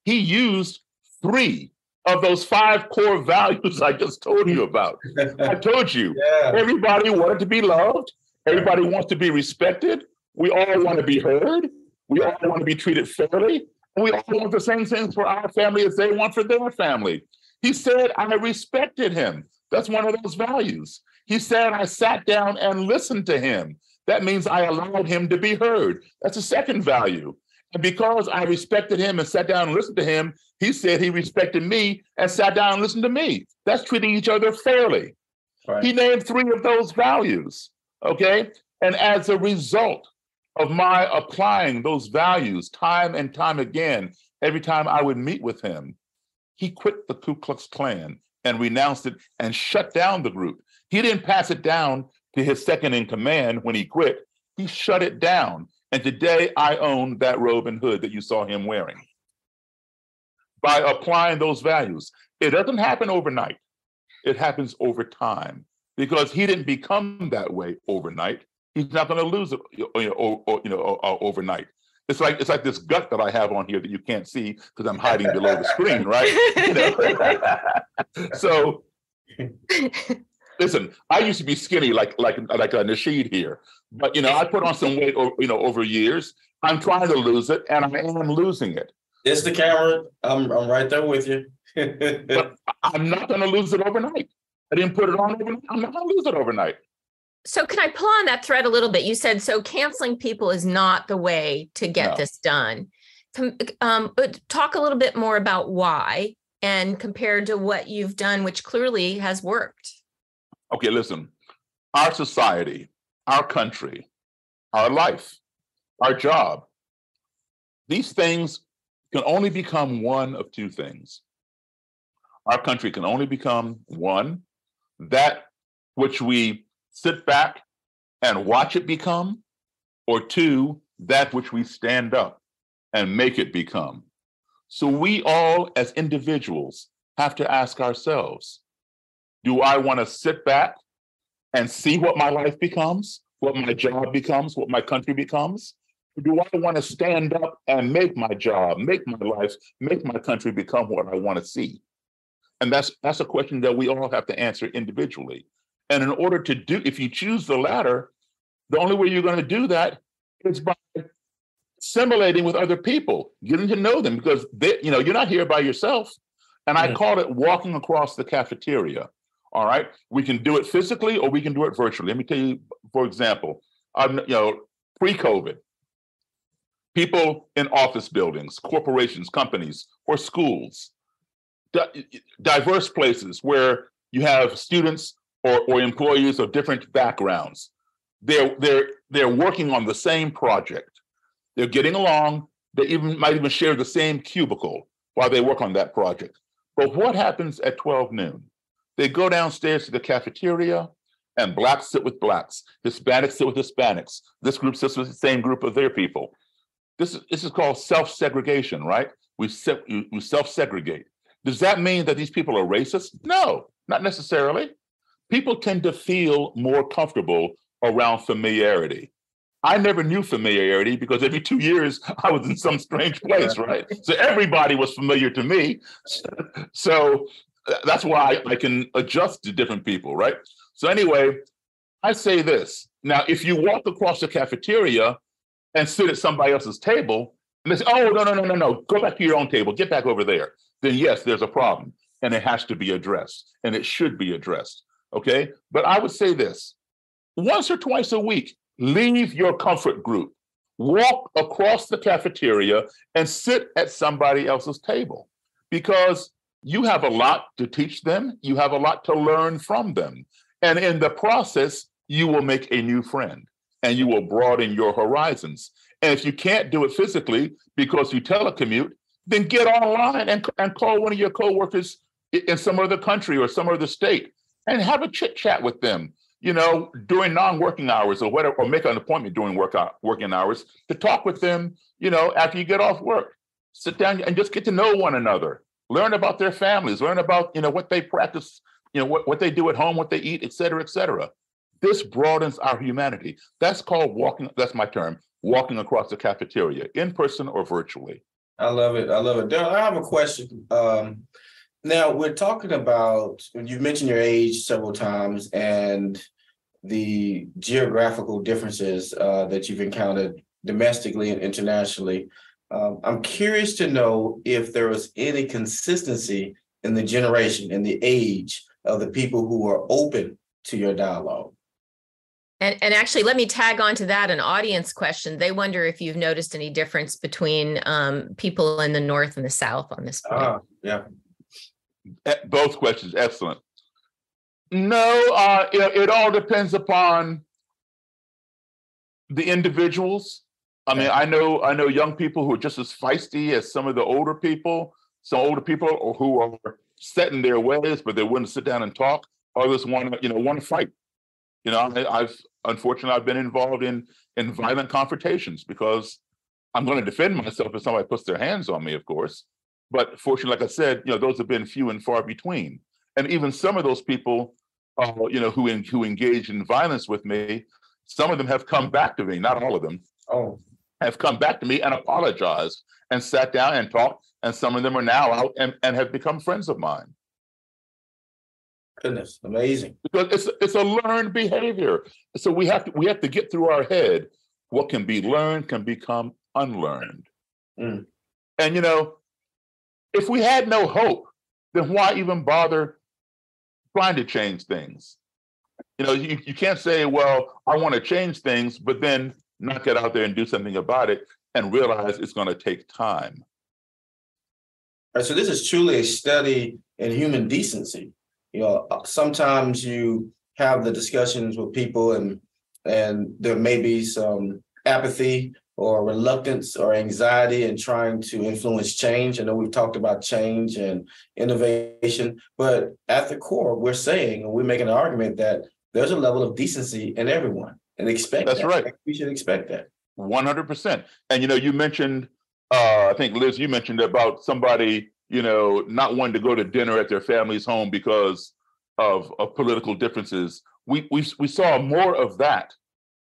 He used 3 of those 5 core values I just told you about. I told you, Everybody wanted to be loved. Everybody wants to be respected. We all want to be heard. We all want to be treated fairly. And we all want the same things for our family as they want for their family. He said, I respected him. That's one of those values. He said, I sat down and listened to him. That means I allowed him to be heard. That's a second value. And because I respected him and sat down and listened to him, he said he respected me and sat down and listened to me. That's treating each other fairly. Right. He named 3 of those values, okay? And as a result of my applying those values time and time again, every time I would meet with him, he quit the Ku Klux Klan and renounced it and shut down the group. He didn't pass it down to his second in command when he quit. He shut it down. And today I own that robe and hood that you saw him wearing. By applying those values, it doesn't happen overnight. It happens over time because he didn't become that way overnight. He's not going to lose it, overnight. It's like this gut that I have on here that you can't see because I'm hiding below the screen, right? So, listen, I used to be skinny like a Nasheed here, but I put on some weight, over years. I'm trying to lose it, and I am losing it. It's the camera. I'm right there with you. But I'm not going to lose it overnight. I didn't put it on overnight. I'm not going to lose it overnight. So can I pull on that thread a little bit? You said, so canceling people is not the way to get this done. But talk a little bit more about why and compared to what you've done, which clearly has worked. Okay, listen, our society, our country, our life, our job, these things can only become one of 2 things. Our country can only become, 1, that which we sit back and watch it become, or 2, that which we stand up and make it become. So we all as individuals have to ask ourselves, do I want to sit back and see what my life becomes, what my job becomes, what my country becomes? Or do I want to stand up and make my job, make my life, make my country become what I want to see? And that's a question that we all have to answer individually. And in order to do, if you choose the latter, the only way you're going to do that is by assimilating with other people, getting to know them, because you're not here by yourself. And I call it walking across the cafeteria. All right, we can do it physically or we can do it virtually. Let me tell you, for example, pre-COVID, people in office buildings, corporations, companies, or schools, diverse places where you have students or employees of different backgrounds. They're working on the same project. They're getting along. They might even share the same cubicle while they work on that project. But what happens at 12 noon? They go downstairs to the cafeteria and Blacks sit with Blacks, Hispanics sit with Hispanics. This group sits with the same group of their people. This is called self-segregation, right? We self-segregate. Does that mean that these people are racist? No, not necessarily. People tend to feel more comfortable around familiarity. I never knew familiarity because every 2 years I was in some strange place, right? So everybody was familiar to me. So that's why I can adjust to different people, right? So anyway, I say this. Now, if you walk across the cafeteria and sit at somebody else's table, and they say, oh, no, go back to your own table, get back over there, then yes, there's a problem, and it has to be addressed, and it should be addressed, okay? But I would say this, once or twice a week, leave your comfort group, walk across the cafeteria and sit at somebody else's table, because you have a lot to teach them, you have a lot to learn from them, and in the process, you will make a new friend, and you will broaden your horizons. And if you can't do it physically because you telecommute, then get online and call one of your coworkers in some other country or some other state and have a chit chat with them, you know, during non-working hours or whatever, or make an appointment during working hours to talk with them, you know, after you get off work. Sit down and just get to know one another, learn about their families, learn about, you know, what they practice, you know, what they do at home, what they eat, et cetera, et cetera. This broadens our humanity. That's called walking, that's my term, walking across the cafeteria, in person or virtually. I love it. Daryl, I have a question. Now, we're talking about, you've mentioned your age several times and the geographical differences that you've encountered domestically and internationally. I'm curious to know if there was any consistency in the generation and the age of the people who are open to your dialogue. And actually, let me tag on to that an audience question. They wonder if you've noticed any difference between people in the North and the South on this point. Yeah. Both questions, excellent. No, it all depends upon the individuals. I mean, I know young people who are just as feisty as some of the older people. Some older people who are set in their ways, but they wouldn't sit down and talk. Others want to fight. You know, I've been involved in violent confrontations because I'm going to defend myself if somebody puts their hands on me, of course. But fortunately, like I said, you know, those have been few and far between. And even some of those people, who engage in violence with me, some of them have come back to me. Not all of them. Have come back to me and apologized and sat down and talked. And some of them are now out and have become friends of mine. Goodness, amazing. Because it's a learned behavior. So we have to get through our head what can be learned can become unlearned. And you know, if we had no hope, then why even bother trying to change things? You know, you can't say, well, I want to change things, but then not get out there and do something about it and realize it's going to take time. All right, so this is truly a study in human decency. You know, sometimes you have the discussions with people and there may be some apathy or reluctance or anxiety in trying to influence change. I know we've talked about change and innovation, but at the core, we're saying, and we're making an argument that there's a level of decency in everyone and expect That's that. right. We should expect that. 100%. And, you know, you mentioned, I think, Liz, you mentioned about somebody, you know, not wanting to go to dinner at their family's home because of political differences. We saw more of that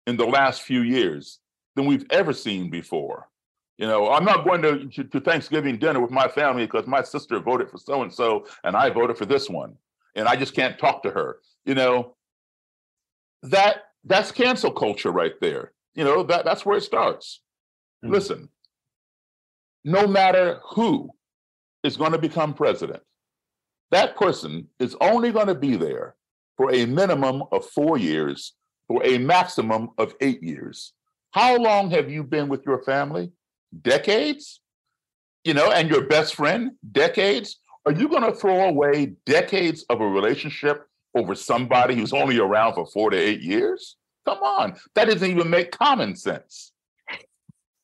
in the last few years than we've ever seen before. You know, I'm not going to Thanksgiving dinner with my family because my sister voted for so-and-so and I voted for this one, and I just can't talk to her. You know, that's cancel culture right there. You know, that's where it starts. Listen, no matter who is going to become president, that person is only going to be there for a minimum of 4 years, for a maximum of 8 years. How long have you been with your family? Decades? You know, and your best friend? Decades? Are you going to throw away decades of a relationship over somebody who's only around for 4 to 8 years? Come on, that doesn't even make common sense.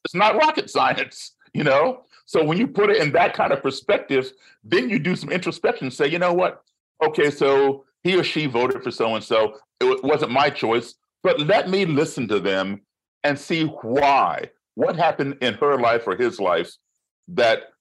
It's not rocket science, you know? So when you put it in that kind of perspective, then you do some introspection and say, you know what? Okay, so he or she voted for so-and-so. It wasn't my choice, but let me listen to them and see why. What happened in her life or his life that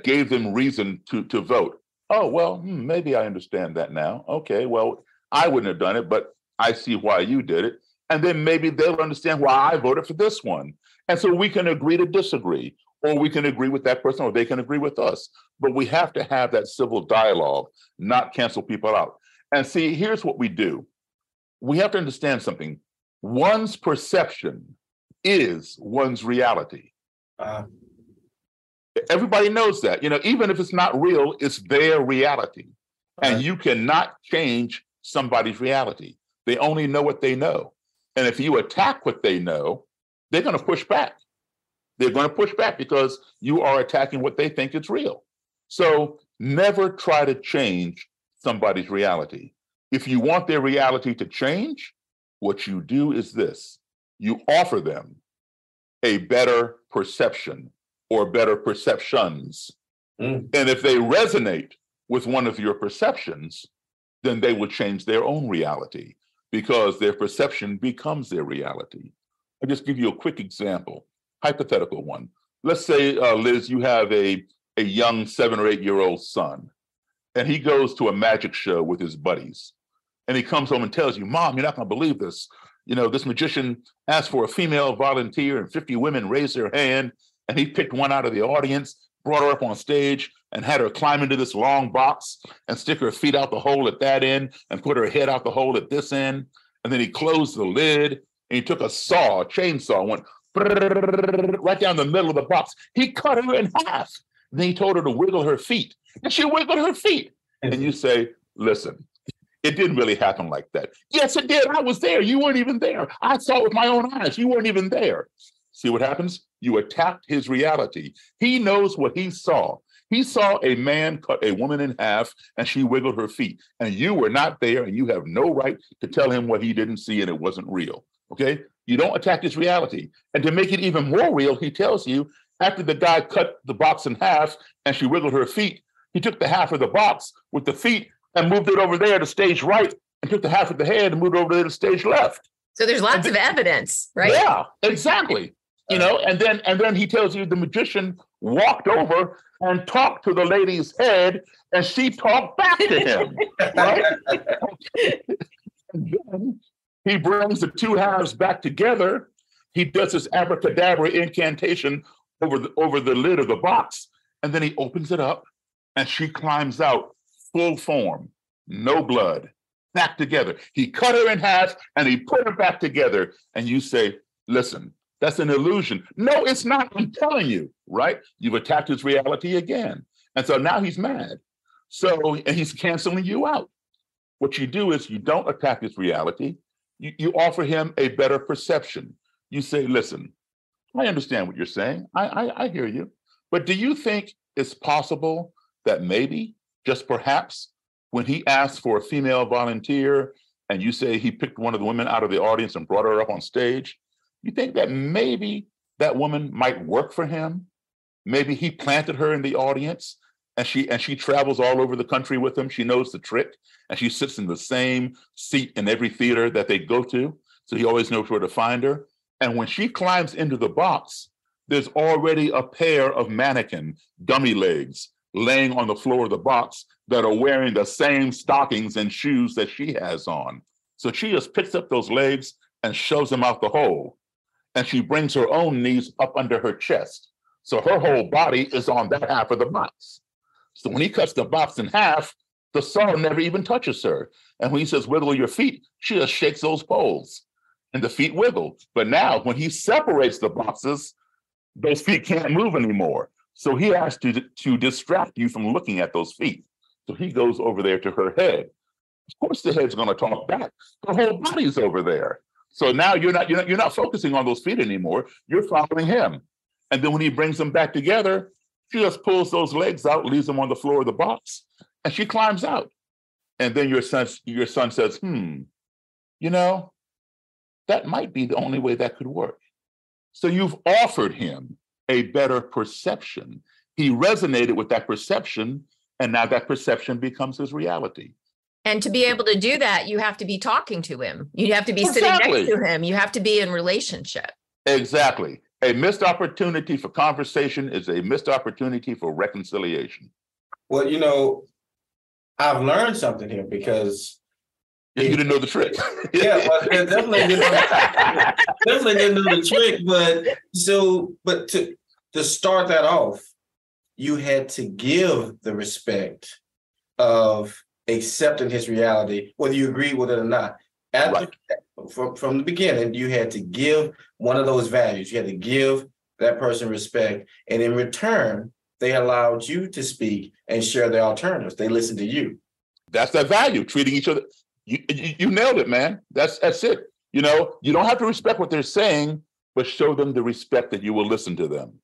gave them reason to vote? Oh, well, maybe I understand that now. Okay, well, I wouldn't have done it, but I see why you did it. And then maybe they'll understand why I voted for this one. And so we can agree to disagree, or we can agree with that person, or they can agree with us. But we have to have that civil dialogue, not cancel people out. And see, here's what we do. We have to understand something. One's perception is one's reality. Everybody knows that. Even if it's not real, it's their reality. And you cannot change somebody's reality. They only know what they know. And if you attack what they know, they're going to push back. They're going to push back because you are attacking what they think is real. So never try to change somebody's reality. If you want their reality to change, what you do is this. You offer them a better perception or better perceptions. And if they resonate with one of your perceptions, then they will change their own reality because their perception becomes their reality. I'll just give you a quick example, hypothetical one. Let's say, Liz, you have a young 7 or 8-year-old son, and he goes to a magic show with his buddies. And he comes home and tells you, Mom, you're not going to believe this. This magician asked for a female volunteer and 50 women raised their hand. And he picked one out of the audience, brought her up on stage and had her climb into this long box and stick her feet out the hole at that end and put her head out the hole at this end. And then he closed the lid and he took a chainsaw, went right down the middle of the box. He cut her in half. And then he told her to wiggle her feet. And she wiggled her feet. And you say, listen, it didn't really happen like that. Yes, it did. I was there. You weren't even there. I saw it with my own eyes. You weren't even there. See what happens? You attacked his reality. He knows what he saw. He saw a man cut a woman in half and she wiggled her feet. And you were not there and you have no right to tell him what he didn't see and it wasn't real. Okay? You don't attack his reality. And to make it even more real, he tells you after the guy cut the box in half and she wiggled her feet, he took the half of the box with the feet and moved it over there to stage right and took the half of the head and moved it over there to stage left. So there's lots of evidence, right? Yeah, exactly. And then he tells you the magician walked over and talked to the lady's head and she talked back to him. Right? And then he brings the two halves back together. He does this abracadabra incantation over the lid of the box. And then he opens it up and she climbs out full form, no blood, back together. He cut her in half and he put her back together. And you say, listen, that's an illusion. No, it's not. I'm telling you, right? You've attacked his reality again. And so now he's mad. And he's canceling you out. What you do is you don't attack his reality. You offer him a better perception. You say, listen, I understand what you're saying. I hear you. But do you think it's possible that maybe, just perhaps, when he asked for a female volunteer and you say he picked one of the women out of the audience and brought her up on stage, you think that maybe that woman might work for him? Maybe he planted her in the audience and she travels all over the country with him. She knows the trick and she sits in the same seat in every theater that they go to. So he always knows where to find her. And when she climbs into the box, there's already a pair of mannequin dummy legs laying on the floor of the box that are wearing the same stockings and shoes that she has on. So she just picks up those legs and shoves them out the hole. And she brings her own knees up under her chest. So her whole body is on that half of the box. So when he cuts the box in half, the saw never even touches her. And when he says, wiggle your feet, she just shakes those poles and the feet wiggle. But now when he separates the boxes, those feet can't move anymore. So he has to distract you from looking at those feet. So he goes over there to her head. Of course, the head's going to talk back. Her whole body's over there. So now you're not focusing on those feet anymore. You're following him. And then when he brings them back together, she just pulls those legs out, leaves them on the floor of the box, and she climbs out. And then your son says, that might be the only way that could work. So you've offered him a better perception. He resonated with that perception, and now that perception becomes his reality. And to be able to do that, you have to be talking to him. You have to be sitting next to him. You have to be in relationship. Exactly. A missed opportunity for conversation is a missed opportunity for reconciliation. Well, I've learned something here because, You didn't know the trick. Yeah, well, definitely didn't know the trick. But to start that off, you had to give the respect of accepting his reality, whether you agree with it or not. From the beginning, you had to give one of those values. You had to give that person respect, and in return, they allowed you to speak and share their alternatives. They listened to you. That's that value, treating each other. You nailed it, man. That's it. You don't have to respect what they're saying, but show them the respect that you will listen to them.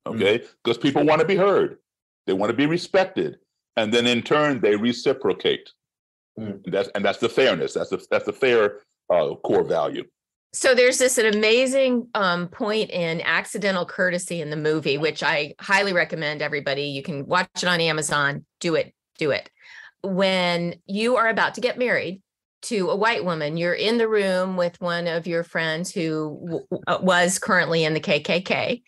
Okay? Because people want to be heard. They want to be respected. And then in turn, they reciprocate. And that's the fairness. That's the fair core value. So there's an amazing point in accidental courtesy in the movie, which I highly recommend everybody. You can watch it on Amazon. Do it. When you are about to get married to a white woman, you're in the room with one of your friends who was currently in the KKK.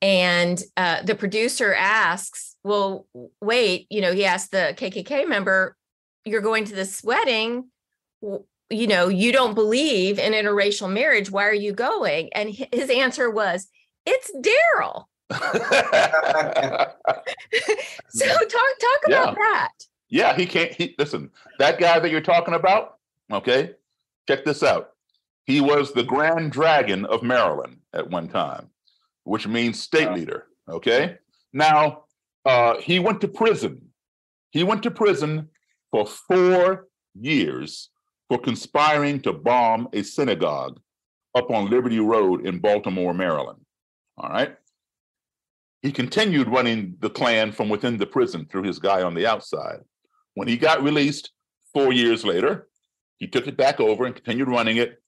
And the producer asks, well, wait, he asked the KKK member, you're going to this wedding, you don't believe in interracial marriage. Why are you going? And his answer was, it's Daryl. So talk about that. Yeah, listen, that guy that you're talking about, okay, check this out. He was the Grand Dragon of Maryland at one time, which means state leader, okay? Now, he went to prison. He went to prison for 4 years for conspiring to bomb a synagogue up on Liberty Road in Baltimore, Maryland, all right? He continued running the Klan from within the prison through his guy on the outside. When he got released 4 years later, he took it back over and continued running it.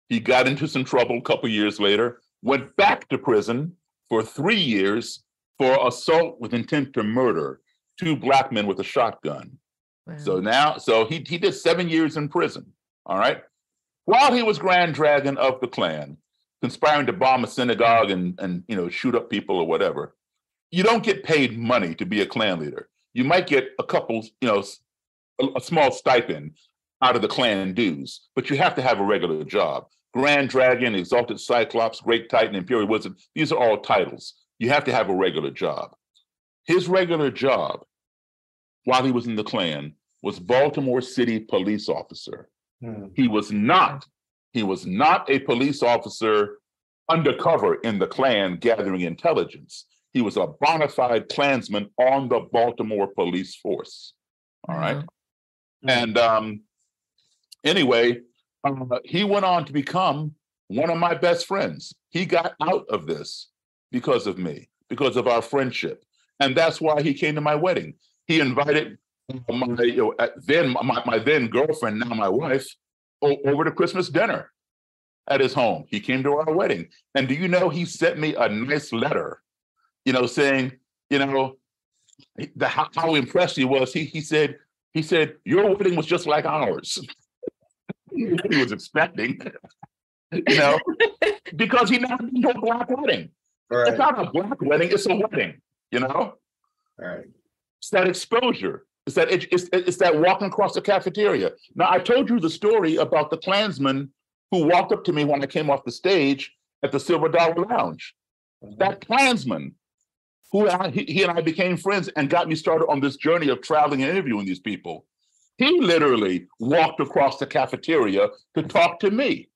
He got into some trouble a couple years later, went back to prison for 3 years for assault with intent to murder 2 Black men with a shotgun. Wow. So he did 7 years in prison, all right? While he was Grand Dragon of the Klan, conspiring to bomb a synagogue and shoot up people or whatever, you don't get paid money to be a Klan leader. You might get a couple, a small stipend out of the Klan dues, but you have to have a regular job. Grand Dragon, Exalted Cyclops, Great Titan, Imperial Wizards, these are all titles. You have to have a regular job. His regular job, while he was in the Klan, was Baltimore City police officer. He was not a police officer undercover in the Klan gathering intelligence. He was a bona fide Klansman on the Baltimore police force. All right. And anyway, he went on to become one of my best friends. He got out of this because of me, because of our friendship. And that's why he came to my wedding. He invited my then girlfriend, now my wife, over to Christmas dinner at his home. He came to our wedding. And do you know, he sent me a nice letter, saying, how impressed he was. He said, your wedding was just like ours. He was expecting, because he never been to a Black wedding. Right. It's not a Black wedding, it's a wedding, Right. It's that exposure. It's that walking across the cafeteria. Now, I told you the story about the Klansman who walked up to me when I came off the stage at the Silver Dollar Lounge. That Klansman, he and I became friends and got me started on this journey of traveling and interviewing these people. He literally walked across the cafeteria to talk to me,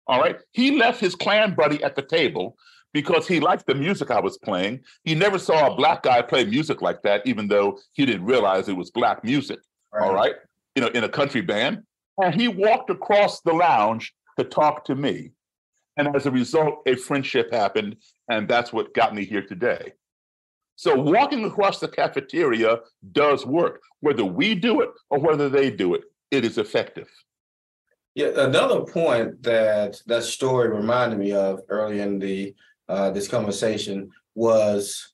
all right? He left his Klan buddy at the table because he liked the music I was playing. He never saw a Black guy play music like that, even though he didn't realize it was Black music, all right? In a country band. And he walked across the lounge to talk to me. And as a result, a friendship happened, and that's what got me here today. So walking across the cafeteria does work. Whether we do it or whether they do it, it is effective. Yeah, another point that story reminded me of early in this conversation was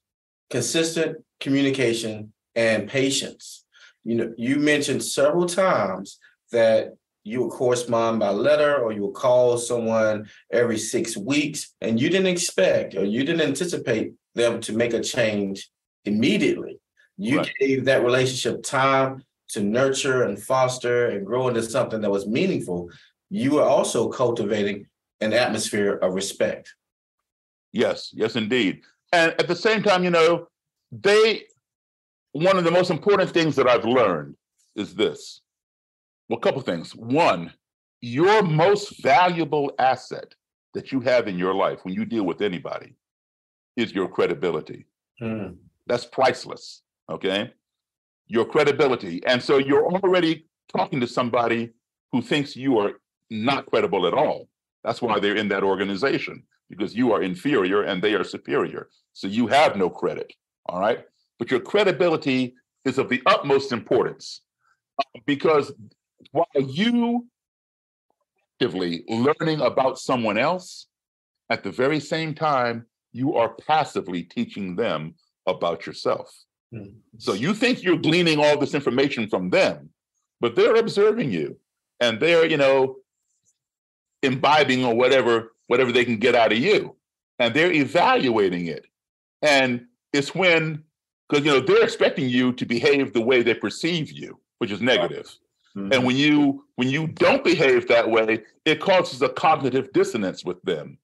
consistent communication and patience. You mentioned several times that you would correspond by letter or you would call someone every 6 weeks, and you didn't expect or you didn't anticipate them to make a change immediately. You gave that relationship time to nurture and foster and grow into something that was meaningful, you are also cultivating an atmosphere of respect. Yes, yes, indeed. And at the same time, one of the most important things that I've learned is this. Well, a couple things. One, your most valuable asset that you have in your life when you deal with anybody is your credibility. That's priceless, okay? Your credibility. And so you're already talking to somebody who thinks you are not credible at all. That's why they're in that organization, because you are inferior and they are superior. So you have no credit, all right? But your credibility is of the utmost importance, because while you actively learning about someone else, at the very same time, you are passively teaching them about yourself. So you think you're gleaning all this information from them, but they're observing you and they're, imbibing or whatever they can get out of you. And they're evaluating it. And it's because, they're expecting you to behave the way they perceive you, which is negative. And when you don't behave that way, it causes a cognitive dissonance with them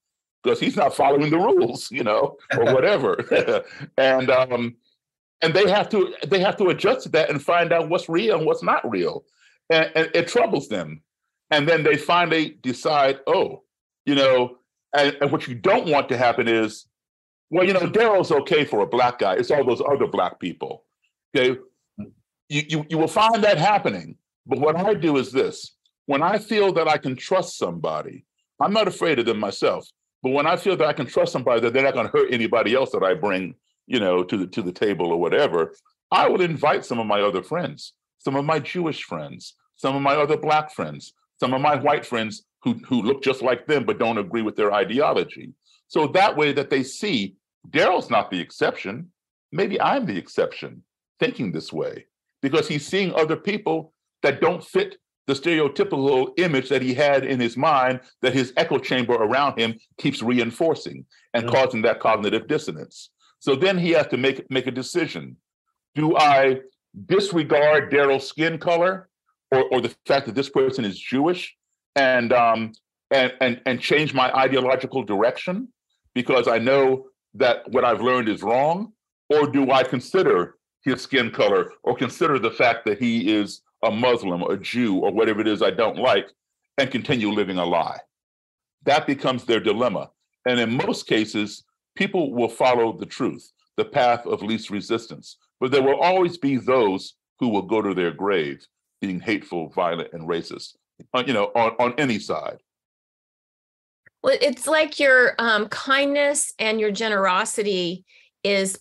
because he's not following the rules, or whatever. And they have to adjust to that and find out what's real and what's not real. And it troubles them. And then they finally decide, and what you don't want to happen is, well, Daryl's okay for a Black guy. It's all those other Black people. Okay. You will find that happening. But what I do is this. When I feel that I can trust somebody, I'm not afraid of them myself. But when I feel that I can trust somebody, that they're not going to hurt anybody else that I bring, to the table or whatever, I will invite some of my other friends, some of my Jewish friends, some of my other Black friends, some of my white friends who look just like them but don't agree with their ideology. So that way that they see Daryl's not the exception. Maybe I'm the exception thinking this way, because he's seeing other people that don't fit the stereotypical image that he had in his mind, that his echo chamber around him keeps reinforcing and causing that cognitive dissonance. So then he has to make a decision. Do I disregard Daryl's skin color or the fact that this person is Jewish and change my ideological direction because I know that what I've learned is wrong? Or do I consider his skin color or consider the fact that he is a Muslim, a Jew, or whatever it is I don't like, and continue living a lie? That becomes their dilemma. And in most cases, people will follow the truth, the path of least resistance. But there will always be those who will go to their grave being hateful, violent, and racist, on any side. Well, it's like your kindness and your generosity is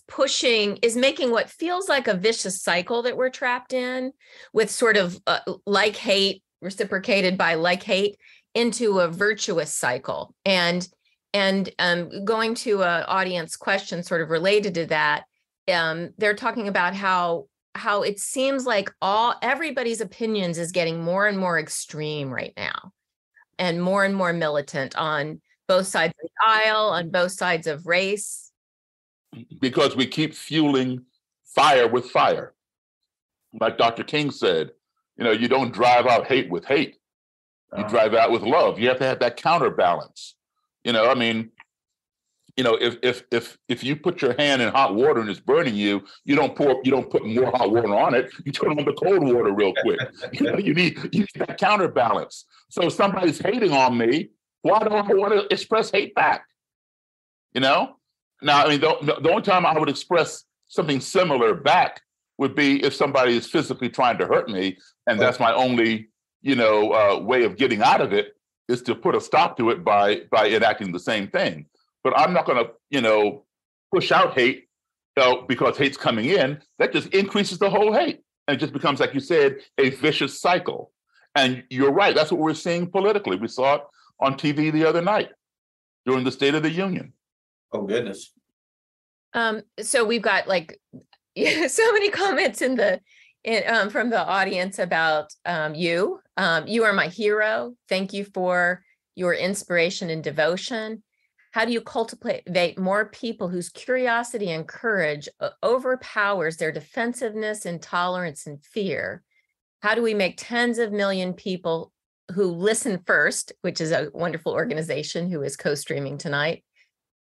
making what feels like a vicious cycle that we're trapped in with sort of like hate reciprocated by like hate into a virtuous cycle. And going to an audience question sort of related to that, they're talking about how it seems like everybody's opinions is getting more and more extreme right now and more militant on both sides of the aisle, on both sides of race. Because we keep fueling fire with fire. Like Dr. King said, you don't drive out hate with hate. You drive out with love. You have to have that counterbalance. If you put your hand in hot water and it's burning you, you don't put more hot water on it. You turn on the cold water real quick. You need that counterbalance. So if somebody's hating on me, why do I want to express hate back? Now, the only time I would express something similar back would be if somebody is physically trying to hurt me, and that's my only, way of getting out of it is to put a stop to it by enacting the same thing. But I'm not going to, push out hate because hate's coming in. That just increases the whole hate, and it just becomes, like you said, a vicious cycle. And you're right. That's what we're seeing politically. We saw it on TV the other night during the State of the Union. Oh, goodness. So we've got so many comments from the audience about you. You are my hero. Thank you for your inspiration and devotion. How do you cultivate more people whose curiosity and courage overpowers their defensiveness, intolerance, and fear? How do we make tens of million people who listen first, which is a wonderful organization who is co-streaming tonight,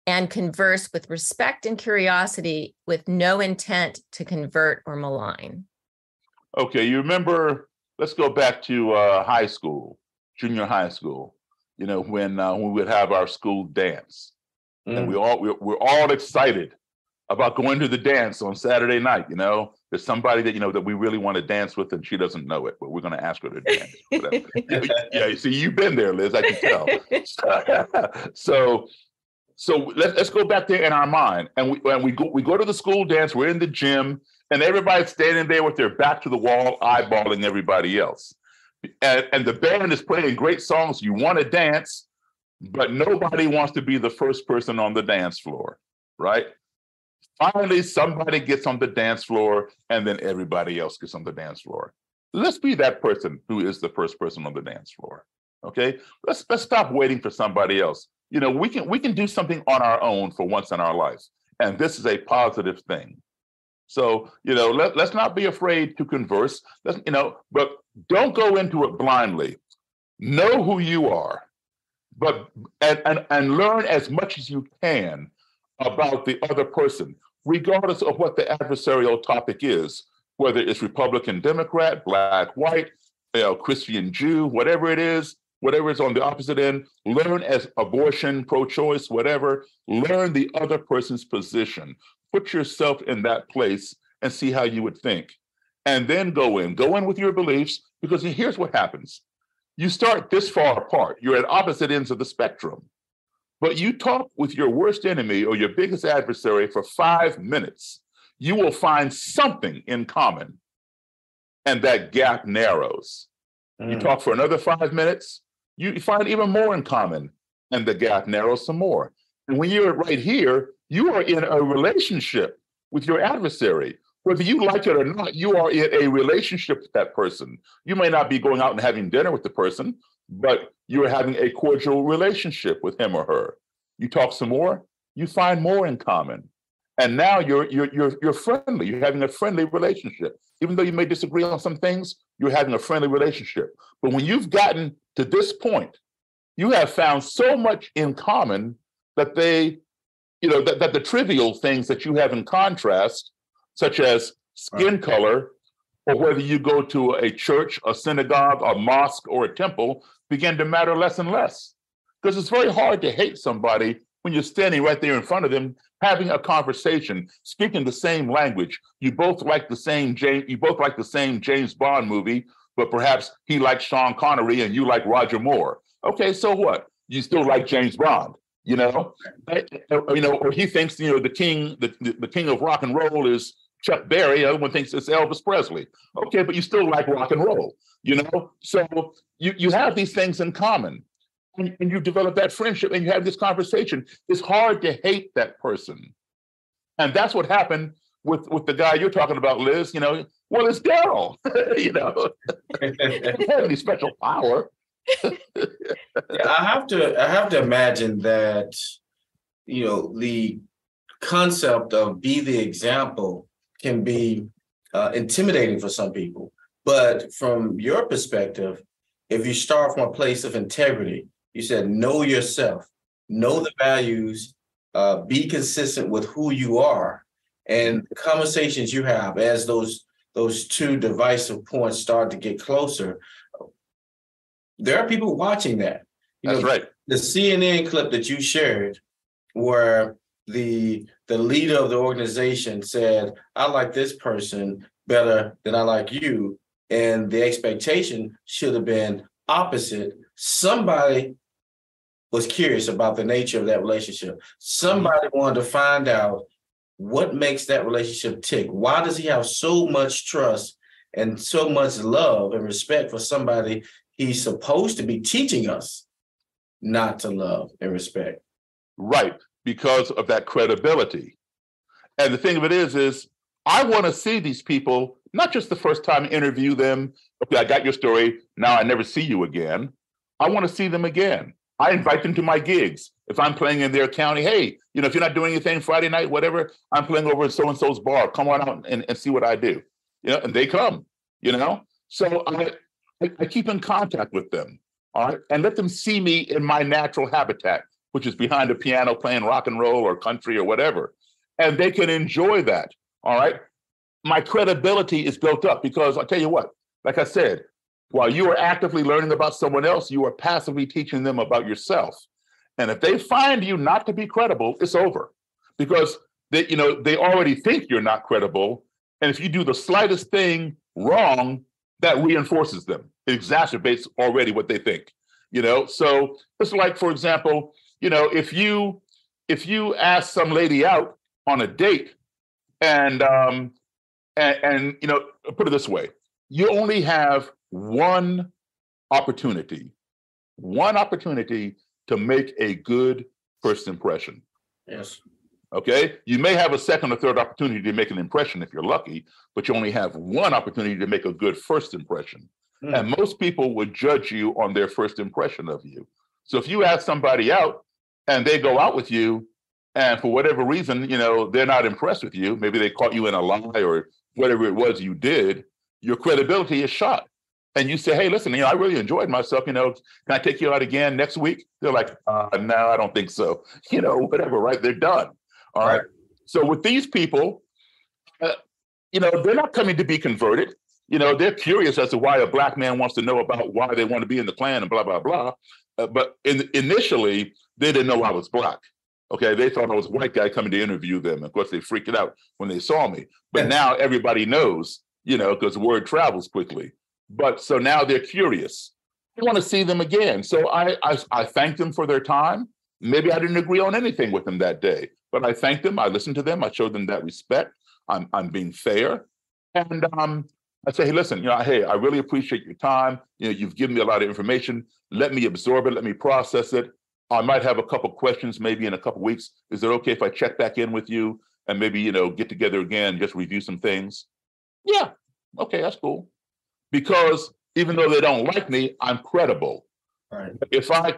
and converse with respect and curiosity with no intent to convert or malign? Okay, you remember, let's go back to high school, junior high school, when we would have our school dance. And we're all excited about going to the dance on Saturday night. There's somebody that we really want to dance with, and she doesn't know it, but we're going to ask her to dance. Yeah, you see, you've been there, Liz. I can tell. So let's go back there in our mind, and we go to the school dance. We're in the gym, and everybody's standing there with their back to the wall, eyeballing everybody else. And the band is playing great songs. You want to dance, but nobody wants to be the first person on the dance floor, right? Finally, somebody gets on the dance floor, and then everybody else gets on the dance floor. Let's be that person who is the first person on the dance floor, okay? Let's stop waiting for somebody else. We can do something on our own for once in our lives, and this is a positive thing. So, let's not be afraid to converse, but don't go into it blindly. Know who you are, and learn as much as you can about the other person, regardless of what the adversarial topic is, whether it's Republican, Democrat, Black, white, Christian, Jew, whatever it is, whatever is on the opposite end. Learn as abortion, pro-choice, whatever. Learn the other person's position. Put yourself in that place and see how you would think. And then go in with your beliefs, because here's what happens. You start this far apart. You're at opposite ends of the spectrum. But you talk with your worst enemy or your biggest adversary for 5 minutes, you will find something in common, and that gap narrows. You talk for another 5 minutes, you find even more in common, and the gap narrows some more. And when you're right here, you are in a relationship with your adversary. Whether you like it or not, you are in a relationship with that person. You may not be going out and having dinner with the person, but you're having a cordial relationship with him or her. You talk some more, you find more in common. And now you're friendly. You're having a friendly relationship. Even though you may disagree on some things, you're having a friendly relationship. But when you've gotten to this point, you have found so much in common that that the trivial things that you have in contrast, such as skin color, or whether you go to a church, a synagogue, a mosque, or a temple, begin to matter less and less. Because it's very hard to hate somebody when you're standing right there in front of them, having a conversation, speaking the same language. You both like the same James Bond movie, but perhaps he likes Sean Connery and you like Roger Moore. Okay, so what? You still like James Bond, or he thinks the king of rock and roll is Chuck Berry. The other one thinks it's Elvis Presley. Okay, but you still like rock and roll, So you have these things in common, and you develop that friendship, and you have this conversation. It's hard to hate that person, and that's what happened with the guy you're talking about, Liz. Well, it's Daryl. He doesn't have any special power. I have to imagine that the concept of be the example can be intimidating for some people. But from your perspective, if you start from a place of integrity, you said know yourself, know the values, be consistent with who you are, and the conversations you have as those two divisive points start to get closer. There are people watching that. That's right. The CNN clip that you shared, where the leader of the organization said, I like this person better than I like you. And the expectation should have been opposite. Somebody was curious about the nature of that relationship. Somebody wanted to find out what makes that relationship tick. Why does he have so much trust and so much love and respect for somebody he's supposed to be teaching us not to love and respect? Right, because of that credibility. And the thing of it is I want to see these people, not just the first time I interview them. Okay, I got your story. Now I never see you again. I want to see them again. I invite them to my gigs. If I'm playing in their county, hey, if you're not doing anything Friday night, whatever, I'm playing over at so-and-so's bar. Come on out and see what I do. And they come, So I keep in contact with them, all right, and let them see me in my natural habitat, which is behind a piano playing rock and roll or country or whatever. And they can enjoy that, all right? My credibility is built up because I'll tell you what, like I said, while you are actively learning about someone else, you are passively teaching them about yourself. And if they find you not to be credible, it's over because they already think you're not credible. And if you do the slightest thing wrong, that reinforces them. It exacerbates already what they think, So it's like, for example, if you ask some lady out on a date and put it this way, you only have one opportunity to make a good first impression. Yes. Okay. You may have a second or third opportunity to make an impression if you're lucky, but you only have one opportunity to make a good first impression. And most people would judge you on their first impression of you. So if you ask somebody out and they go out with you and for whatever reason, they're not impressed with you, maybe they caught you in a lie or whatever it was you did, your credibility is shot. And you say, hey, listen, I really enjoyed myself. Can I take you out again next week? They're like, no, I don't think so. Whatever, right? They're done. All right. So with these people, they're not coming to be converted. They're curious as to why a Black man wants to know about why they want to be in the Klan and blah, blah, blah. But initially, they didn't know I was Black. Okay, they thought I was a white guy coming to interview them. Of course, they freaked out when they saw me. But now everybody knows, because word travels quickly. But so now they're curious. I want to see them again. So I thank them for their time. Maybe I didn't agree on anything with them that day, but I thanked them. I listened to them. I showed them that respect. I'm being fair. And I say, hey, listen, hey, I really appreciate your time. You've given me a lot of information. Let me absorb it. Let me process it. I might have a couple questions maybe in a couple weeks. Is it okay if I check back in with you and maybe, get together again, just review some things? Yeah. Okay, that's cool. Because even though they don't like me, I'm credible. Right. If I,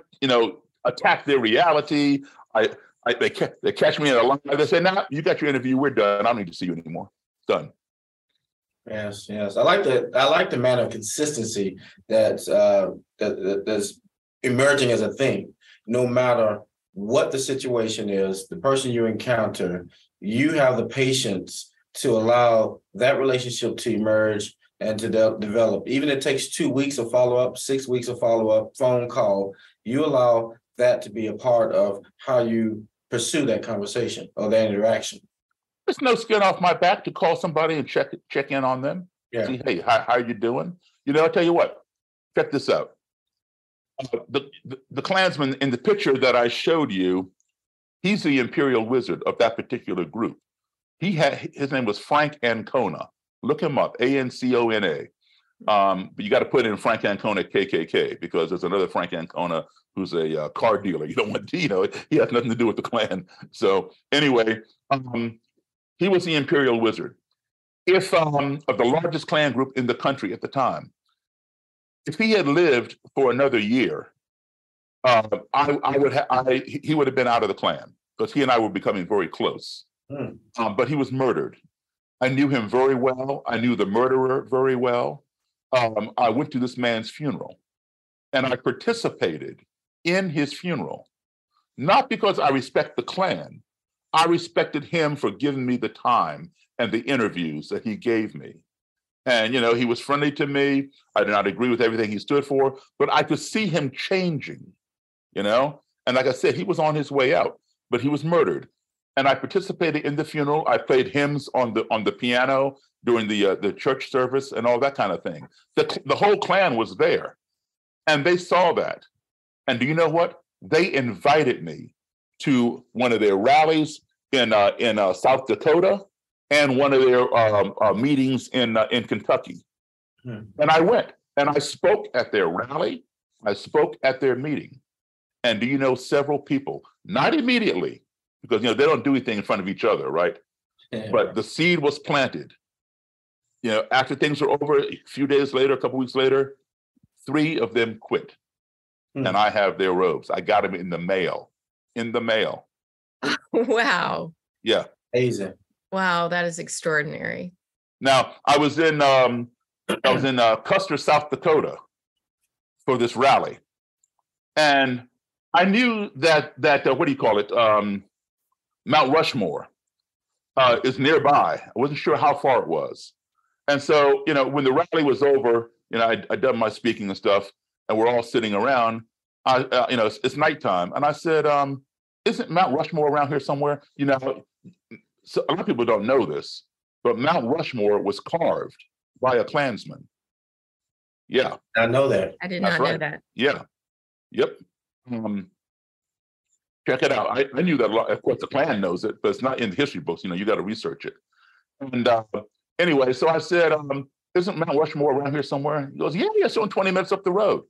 attack their reality, they catch me in a lie. They say, "Nah, you got your interview. We're done. I don't need to see you anymore. It's done." Yes. I like the manner of consistency that's emerging as a thing. No matter what the situation is, the person you encounter, you have the patience to allow that relationship to emerge and to develop. Even if it takes 2 weeks of follow-up, 6 weeks of follow-up, phone call, you allow that to be a part of how you pursue that conversation or that interaction. There's no skin off my back to call somebody and check in on them. Yeah. See, hey, how you doing? I'll tell you what, check this out. The Klansman in the picture that I showed you, he's the Imperial Wizard of that particular group. His name was Frank Ancona. Look him up, Ancona. But you got to put in Frank Ancona KKK because there's another Frank Ancona who's a car dealer. You don't want to, he has nothing to do with the Klan. So anyway, he was the Imperial Wizard. If of the largest Klan group in the country at the time, if he had lived for another year, he would have been out of the Klan because he and I were becoming very close. But he was murdered. I knew him very well. I knew the murderer very well. I went to this man's funeral and I participated in his funeral, not because I respect the Klan. I respected him for giving me the time and the interviews that he gave me. And, he was friendly to me. I did not agree with everything he stood for, but I could see him changing, And like I said, he was on his way out, but he was murdered. And I participated in the funeral. I played hymns on the piano during the church service and all that kind of thing. The whole Klan was there, and they saw that. And do you know what? They invited me to one of their rallies in South Dakota and one of their meetings in Kentucky. And I went and I spoke at their rally. I spoke at their meeting. And do you know, several people, not immediately, because they don't do anything in front of each other, right? Yeah. But the seed was planted. After things were over, a few days later, a couple weeks later, 3 of them quit. And I have their robes. I got them in the mail. Wow. Yeah. Amazing. Wow, that is extraordinary. Now, I was in I was in Custer, South Dakota for this rally. And I knew that what do you call it? Mount Rushmore is nearby. I wasn't sure how far it was. And so, when the rally was over, I done my speaking and stuff, and we're all sitting around. It's nighttime, and I said, "Isn't Mount Rushmore around here somewhere?" So a lot of people don't know this, but Mount Rushmore was carved by a Klansman. Yeah, I know that. I did not know that. Yeah, yep. Check it out. I knew that a lot. Of course, the Klan knows it, but it's not in the history books. You got to research it. And anyway, so I said, "Isn't Mount Rushmore around here somewhere?" He goes, "Yeah, it's only 20 minutes up the road."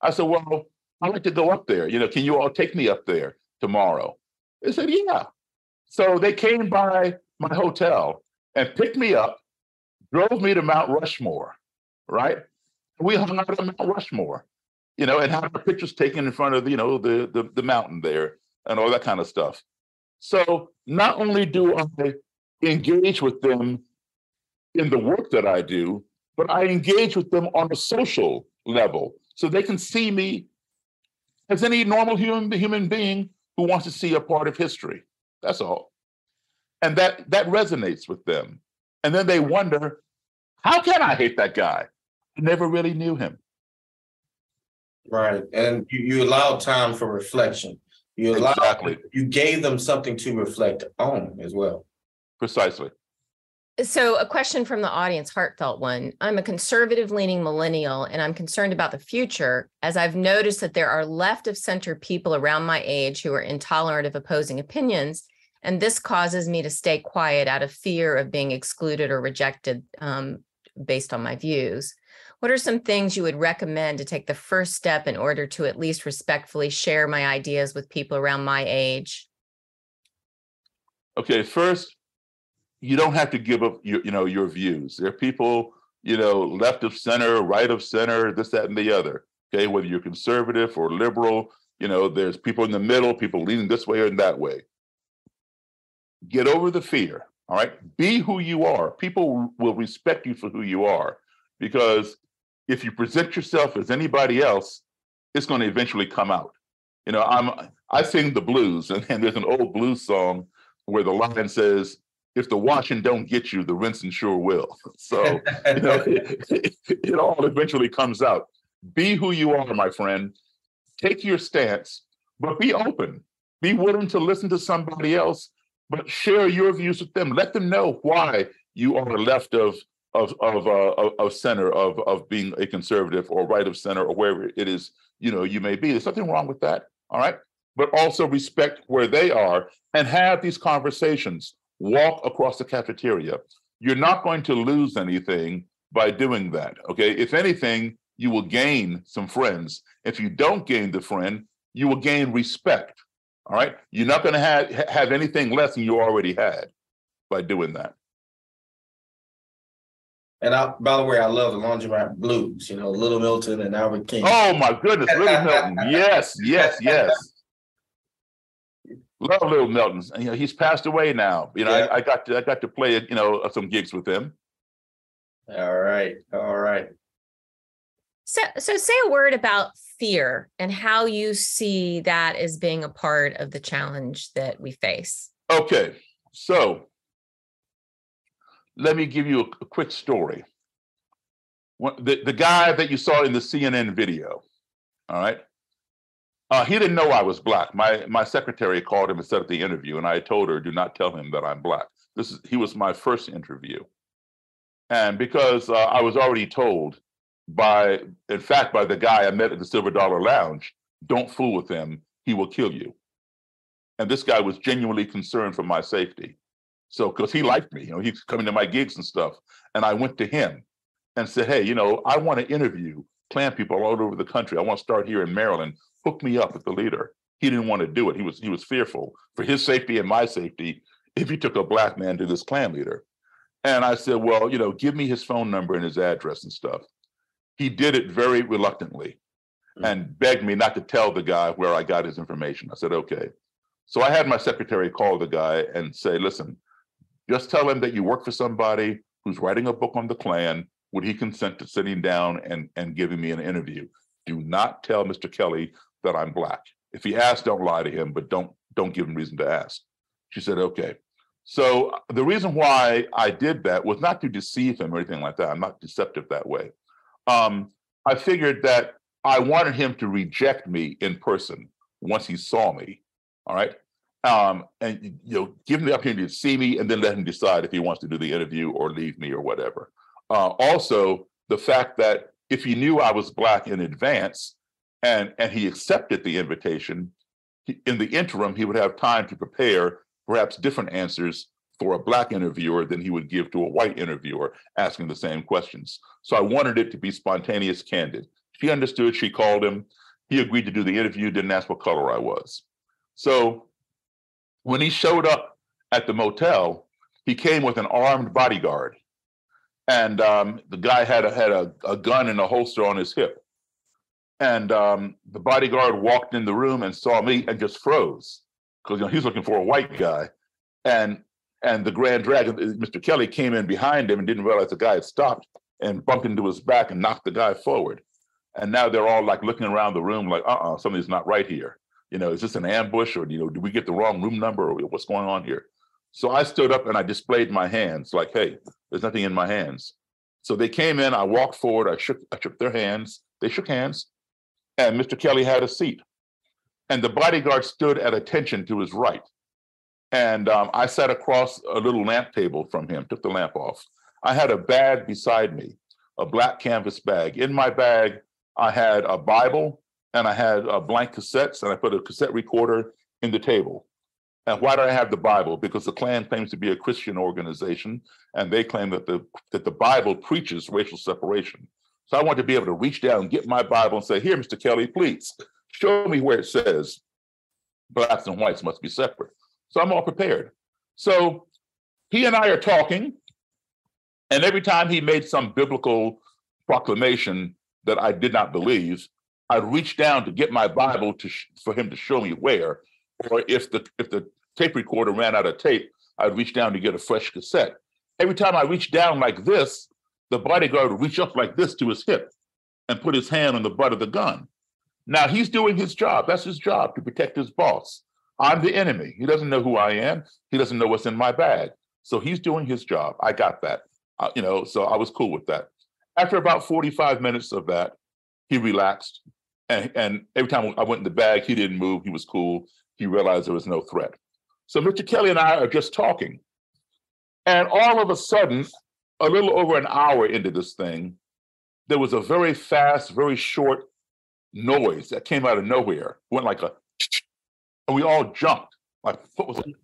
I said, "Well, I'd like to go up there. Can you all take me up there tomorrow?" They said, "Yeah." So they came by my hotel and picked me up, drove me to Mount Rushmore, right? We hung out at Mount Rushmore, and had our pictures taken in front of, the mountain there and all that kind of stuff. So not only do I engage with them in the work that I do, but I engage with them on a social level so they can see me as any normal human being who wants to see a part of history. That's all. And that resonates with them. And then they wonder, how can I hate that guy? I never really knew him. Right. And you allowed time for reflection. Exactly. You gave them something to reflect on as well. Precisely. So a question from the audience, heartfelt one. I'm a conservative-leaning millennial, and I'm concerned about the future, as I've noticed that there are left-of-center people around my age who are intolerant of opposing opinions, and this causes me to stay quiet out of fear of being excluded or rejected based on my views. What are some things you would recommend to take the first step in order to at least respectfully share my ideas with people around my age? Okay, first, you don't have to give up your views. There are people, left of center, right of center, this, that, and the other. Okay, whether you're conservative or liberal, there's people in the middle, people leaning this way or that way. Get over the fear. All right, be who you are. People will respect you for who you are, because if you present yourself as anybody else, it's going to eventually come out. I sing the blues, and there's an old blues song where the line says, "If the washing don't get you, the rinsing sure will." So, it all eventually comes out. Be who you are, my friend. Take your stance, but be open. Be willing to listen to somebody else, but share your views with them. Let them know why you are left of center, of being a conservative, or right of center, or wherever it is you may be. There's nothing wrong with that. All right, but also respect where they are and have these conversations. Walk across the cafeteria. You're not going to lose anything by doing that. Okay, if anything, you will gain some friends. If you don't gain the friend, you will gain respect. All right, you're not going to have anything less than you already had by doing that. And by the way, I love the Laundromat Blues, Little Milton and Albert King. Oh my goodness, Little Milton. Yes. Love Little Milton. He's passed away now. Yeah. I got to play some gigs with him. All right. So say a word about fear and how you see that as being a part of the challenge that we face. Okay, so let me give you a quick story. The guy that you saw in the CNN video, all right, he didn't know I was Black. My secretary called him and set up the interview, and I told her, do not tell him that I'm Black. He was my first interview. And because I was already told by the guy I met at the Silver Dollar Lounge, don't fool with him, he will kill you. And this guy was genuinely concerned for my safety. So, because he liked me, he's coming to my gigs and stuff. And I went to him and said, hey, I want to interview Klan people all over the country. I want to start here in Maryland. Hook me up with the leader. He didn't want to do it. He was fearful for his safety and my safety if he took a Black man to this Klan leader. And I said, well, give me his phone number and his address and stuff. He did it very reluctantly and begged me not to tell the guy where I got his information. I said, okay. So I had my secretary call the guy and say, listen, just tell him that you work for somebody who's writing a book on the Klan. would he consent to sitting down and giving me an interview? Do not tell Mr. Kelly that I'm Black. If he asks, don't lie to him, but don't give him reason to ask. She said, okay. So the reason why I did that was not to deceive him or anything like that. I'm not deceptive that way. I figured that I wanted him to reject me in person once he saw me, all right? And give him the opportunity to see me and then let him decide if he wants to do the interview or leave me or whatever. Also, the fact that if he knew I was Black in advance and he accepted the invitation, in the interim, he would have time to prepare perhaps different answers for a Black interviewer than he would give to a white interviewer asking the same questions. So I wanted it to be spontaneous, candid. She understood, she called him, he agreed to do the interview, didn't ask what color I was. So when he showed up at the motel, he came with an armed bodyguard. And the guy had a gun in a holster on his hip. And the bodyguard walked in the room and saw me and just froze because he's looking for a white guy. And the Grand Dragon, Mr. Kelly, came in behind him and didn't realize the guy had stopped and bumped into his back and knocked the guy forward. And now they're all like looking around the room like, something's not right here. Is this an ambush or, do we get the wrong room number or what's going on here? So I stood up and I displayed my hands like, hey, there's nothing in my hands. So they came in, I walked forward, I shook their hands, they shook hands, and Mr. Kelly had a seat. And the bodyguard stood at attention to his right. And I sat across a little lamp table from him, took the lamp off. I had a bag beside me, a black canvas bag. In my bag, I had a Bible and I had blank cassettes, and I put a cassette recorder in the table. And why do I have the Bible? Because the Klan claims to be a Christian organization, and they claim that the Bible preaches racial separation. So I want to be able to reach down and get my Bible and say, here, Mr. Kelly, please, show me where it says Blacks and whites must be separate. So I'm all prepared. So he and I are talking, and every time he made some biblical proclamation that I did not believe, I'd reach down to get my Bible for him to show me where. Or if the tape recorder ran out of tape, I'd reach down to get a fresh cassette. Every time I reached down like this, the bodyguard would reach up like this to his hip and put his hand on the butt of the gun. Now he's doing his job. That's his job, to protect his boss. I'm the enemy. He doesn't know who I am. He doesn't know what's in my bag. So he's doing his job. I got that. So I was cool with that. After about 45 minutes of that, he relaxed. And every time I went in the bag, he didn't move. He was cool. He realized there was no threat. So Mr. Kelly and I are just talking. And all of a sudden, a little over an hour into this thing, there was a very fast, very short noise that came out of nowhere. Went like a, and we all jumped. Like, what was it?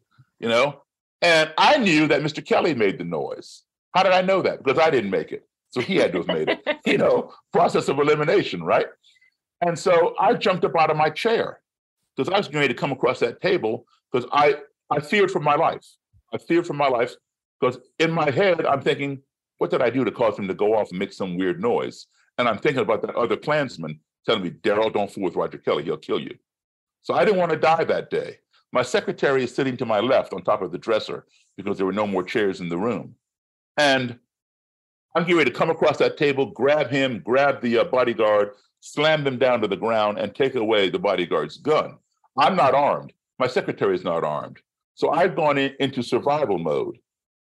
And I knew that Mr. Kelly made the noise. How did I know that? Because I didn't make it. So he had to have made it. Process of elimination, right? And so I jumped up out of my chair because I was going to come across that table because I feared for my life. I feared for my life because in my head, I'm thinking, what did I do to cause him to go off and make some weird noise? And I'm thinking about that other Klansman telling me, Daryl, don't fool with Roger Kelly. He'll kill you. So I didn't want to die that day. My secretary is sitting to my left on top of the dresser because there were no more chairs in the room. And I'm getting ready to come across that table, grab him, grab the bodyguard, slam them down to the ground and take away the bodyguard's gun. I'm not armed. My secretary is not armed. So I've gone into survival mode.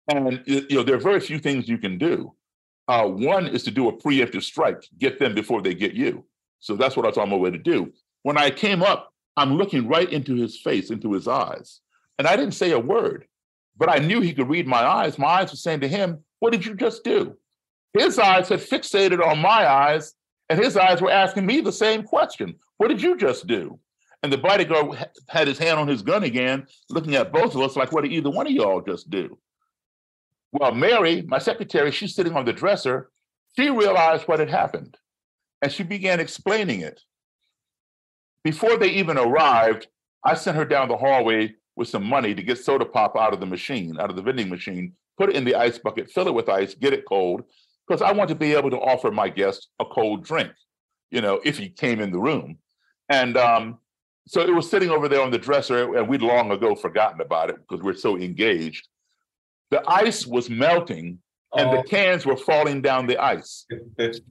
And there are very few things you can do. One is to do a preemptive strike, get them before they get you. So that's what I was on my way to do. When I came up, I'm looking right into his face, into his eyes. And I didn't say a word, but I knew he could read my eyes. My eyes were saying to him, what did you just do? His eyes had fixated on my eyes, and his eyes were asking me the same question. What did you just do? And the bodyguard had his hand on his gun again, looking at both of us like, what did either one of y'all just do? Well, Mary, my secretary, she's sitting on the dresser. She realized what had happened, and she began explaining it. Before they even arrived, I sent her down the hallway with some money to get soda pop out of the machine, out of the vending machine, put it in the ice bucket, fill it with ice, get it cold, because I want to be able to offer my guest a cold drink, if he came in the room. And so it was sitting over there on the dresser, and we'd long ago forgotten about it because we're so engaged. The ice was melting and the cans were falling down the ice. That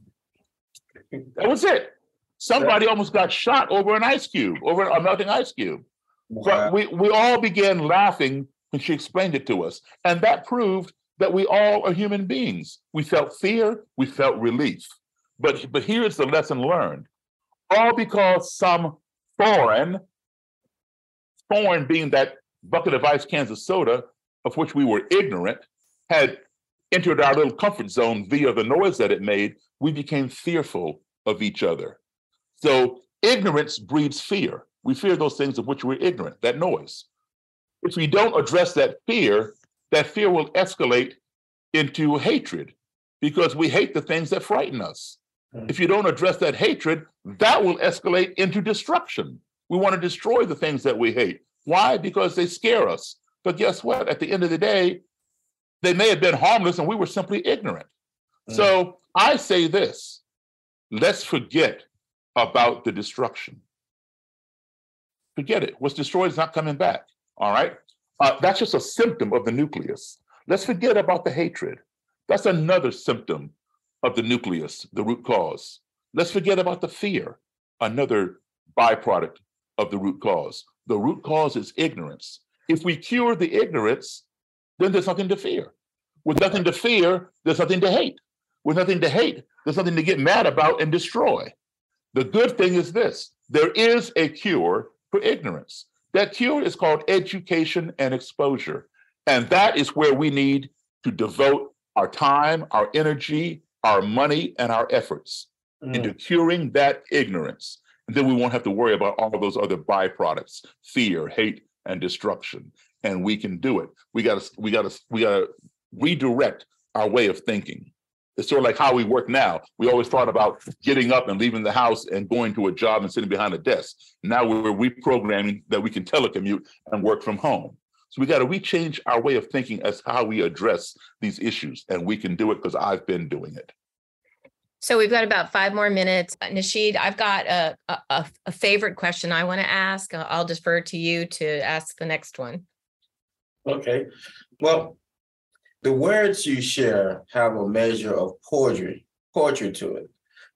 was it. Somebody almost got shot over an ice cube, over a melting ice cube. Wow. But we all began laughing when she explained it to us. And that proved that we all are human beings. We felt fear, we felt relief. But here's the lesson learned. All because some foreign being that bucket of ice cans of soda, of which we were ignorant, had entered our little comfort zone via the noise that it made, we became fearful of each other. So ignorance breeds fear. We fear those things of which we're ignorant, that noise. If we don't address that fear will escalate into hatred because we hate the things that frighten us. If you don't address that hatred, that will escalate into destruction. We want to destroy the things that we hate. Why? Because they scare us. But guess what? At the end of the day, they may have been harmless and we were simply ignorant. So I say this, let's forget about the destruction. Forget it. What's destroyed is not coming back. All right? That's just a symptom of the nucleus. Let's forget about the hatred. That's another symptom of the nucleus, the root cause. Let's forget about the fear, another byproduct of the root cause. The root cause is ignorance. If we cure the ignorance, then there's nothing to fear. With nothing to fear, there's nothing to hate. With nothing to hate, there's nothing to get mad about and destroy. The good thing is this, there is a cure for ignorance. That cure is called education and exposure. And that is where we need to devote our time, our energy, our money, and our efforts into curing that ignorance. And then we won't have to worry about all of those other byproducts, fear, hate, and destruction. And we can do it. We gotta redirect our way of thinking. It's sort of like how we work now. We always thought about getting up and leaving the house and going to a job and sitting behind a desk. Now we're reprogramming that we can telecommute and work from home. So we got to rechange our way of thinking as how we address these issues. And we can do it because I've been doing it. So we've got about 5 more minutes. Nasheed, I've got a favorite question I want to ask. I'll defer to you to ask the next one. Okay. Well, the words you share have a measure of poetry to it.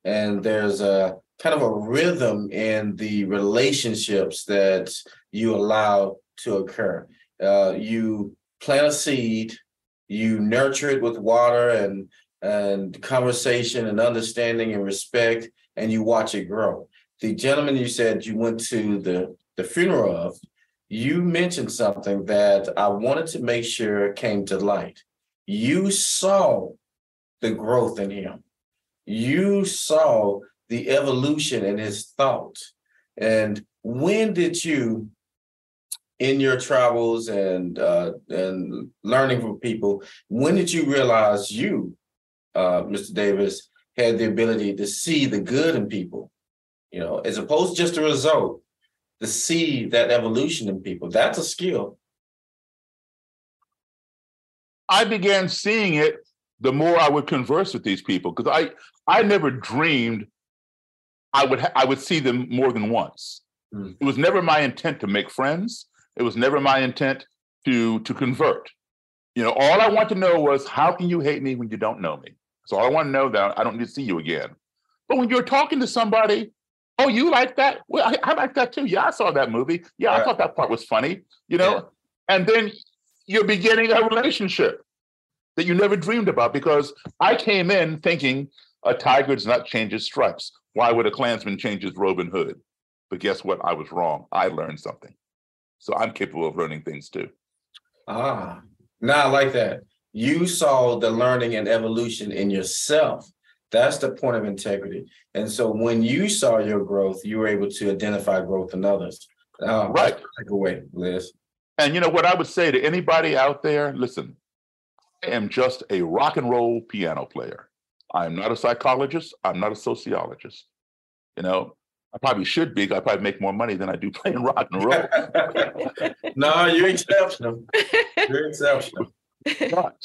And there's a kind of a rhythm in the relationships that you allow to occur. You plant a seed, you nurture it with water and conversation and understanding and respect, and you watch it grow. The gentleman you said you went to the funeral of, you mentioned something that I wanted to make sure came to light. You saw the growth in him. You saw the evolution in his thought. And when did you, in your travels and learning from people, when did you realize you, Mr. Davis, had the ability to see the good in people? You know, as opposed to just a result, to see that evolution in people. That's a skill. I began seeing it the more I would converse with these people, because I never dreamed I would see them more than once. It was never my intent to make friends. It was never my intent to convert. You know, all I want to know was, how can you hate me when you don't know me? So I want to know that I don't need to see you again. But when you're talking to somebody, oh, you like that? Well, I like that too. Yeah, I saw that movie. Yeah, I thought that part was funny, you know? Yeah. And then you're beginning a relationship that you never dreamed about, because I came in thinking a tiger does not change his stripes. Why would a Klansman change his robe and hood? But guess what? I was wrong. I learned something. So I'm capable of learning things too. Now I like that. You saw the learning and evolution in yourself. That's the point of integrity. And so when you saw your growth, you were able to identify growth in others. Right. Take away, Liz. And you know what I would say to anybody out there, listen, I am just a rock and roll piano player. I'm not a psychologist. I'm not a sociologist. You know, I probably should be. I probably make more money than I do playing rock and roll. No, you're exceptional. You're exceptional. But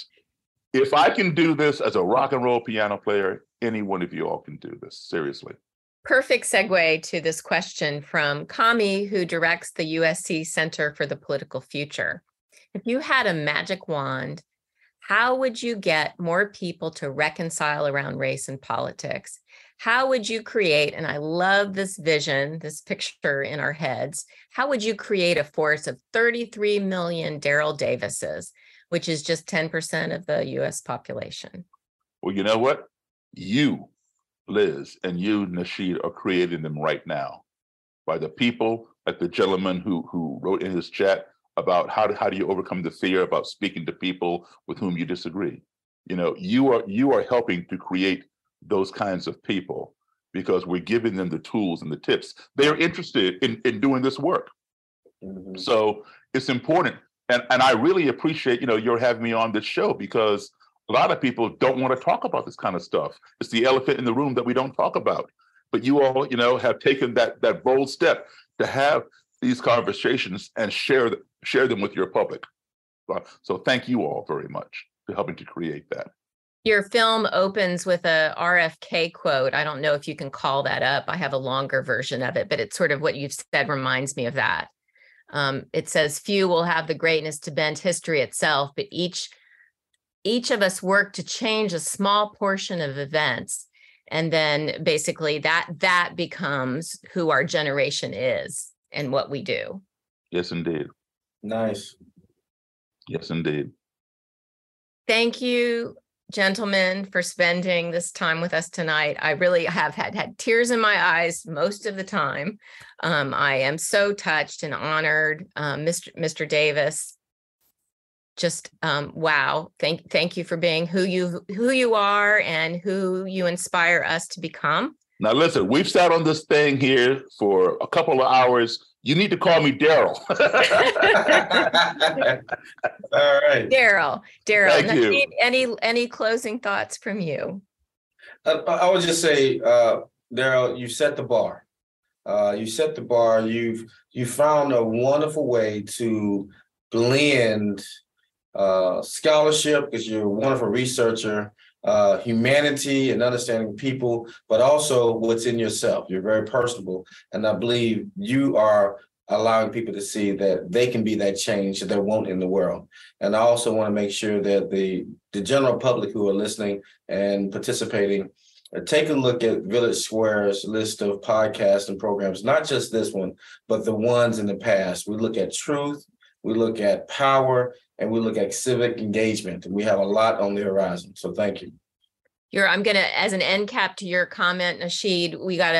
if I can do this as a rock and roll piano player, any one of you all can do this, seriously. Perfect segue to this question from Kami, who directs the USC Center for the Political Future. If you had a magic wand, how would you get more people to reconcile around race and politics? How would you create, and I love this vision, this picture in our heads, how would you create a force of 33 million Daryl Davises, which is just 10% of the US population? Well, you know what? You, Liz, and you, Nasheed, are creating them right now by the people, like the gentleman who wrote in his chat about how do you overcome the fear about speaking to people with whom you disagree. You know, you are helping to create those kinds of people because we're giving them the tools and the tips. They're interested in doing this work. Mm-hmm. So it's important. And I really appreciate, you're having me on this show because a lot of people don't want to talk about this kind of stuff. It's the elephant in the room that we don't talk about. But you all, have taken that bold step to have these conversations and share them with your public. So thank you all very much for helping to create that. Your film opens with a RFK quote. I don't know if you can call that up. I have a longer version of it, but it's sort of what you've said reminds me of that. It says, few will have the greatness to bend history itself, but each of us work to change a small portion of events. And then basically that becomes who our generation is and what we do. Yes, indeed. Nice. Yes, indeed. Thank you, gentlemen, for spending this time with us tonight. I really have had tears in my eyes most of the time. I am so touched and honored. Mr. Davis, just wow. Thank you for being who you are and who you inspire us to become. Now listen, we've sat on this thing here for a couple of hours. You need to call me Daryl. All right. Daryl. Thank you. Any closing thoughts from you? I would just say, Daryl, you set the bar. You set the bar. You found a wonderful way to blend scholarship, because you're a wonderful researcher, humanity and understanding people, but also what's in yourself. You're very personable. And I believe you are allowing people to see that they can be that change that they want in the world. And I also want to make sure that the general public who are listening and participating, take a look at Village Square's list of podcasts and programs, not just this one, but the ones in the past. We look at truth, we look at power, and we look at civic engagement. And we have a lot on the horizon. So thank you. I'm going to, as an end cap to your comment, Nasheed, we got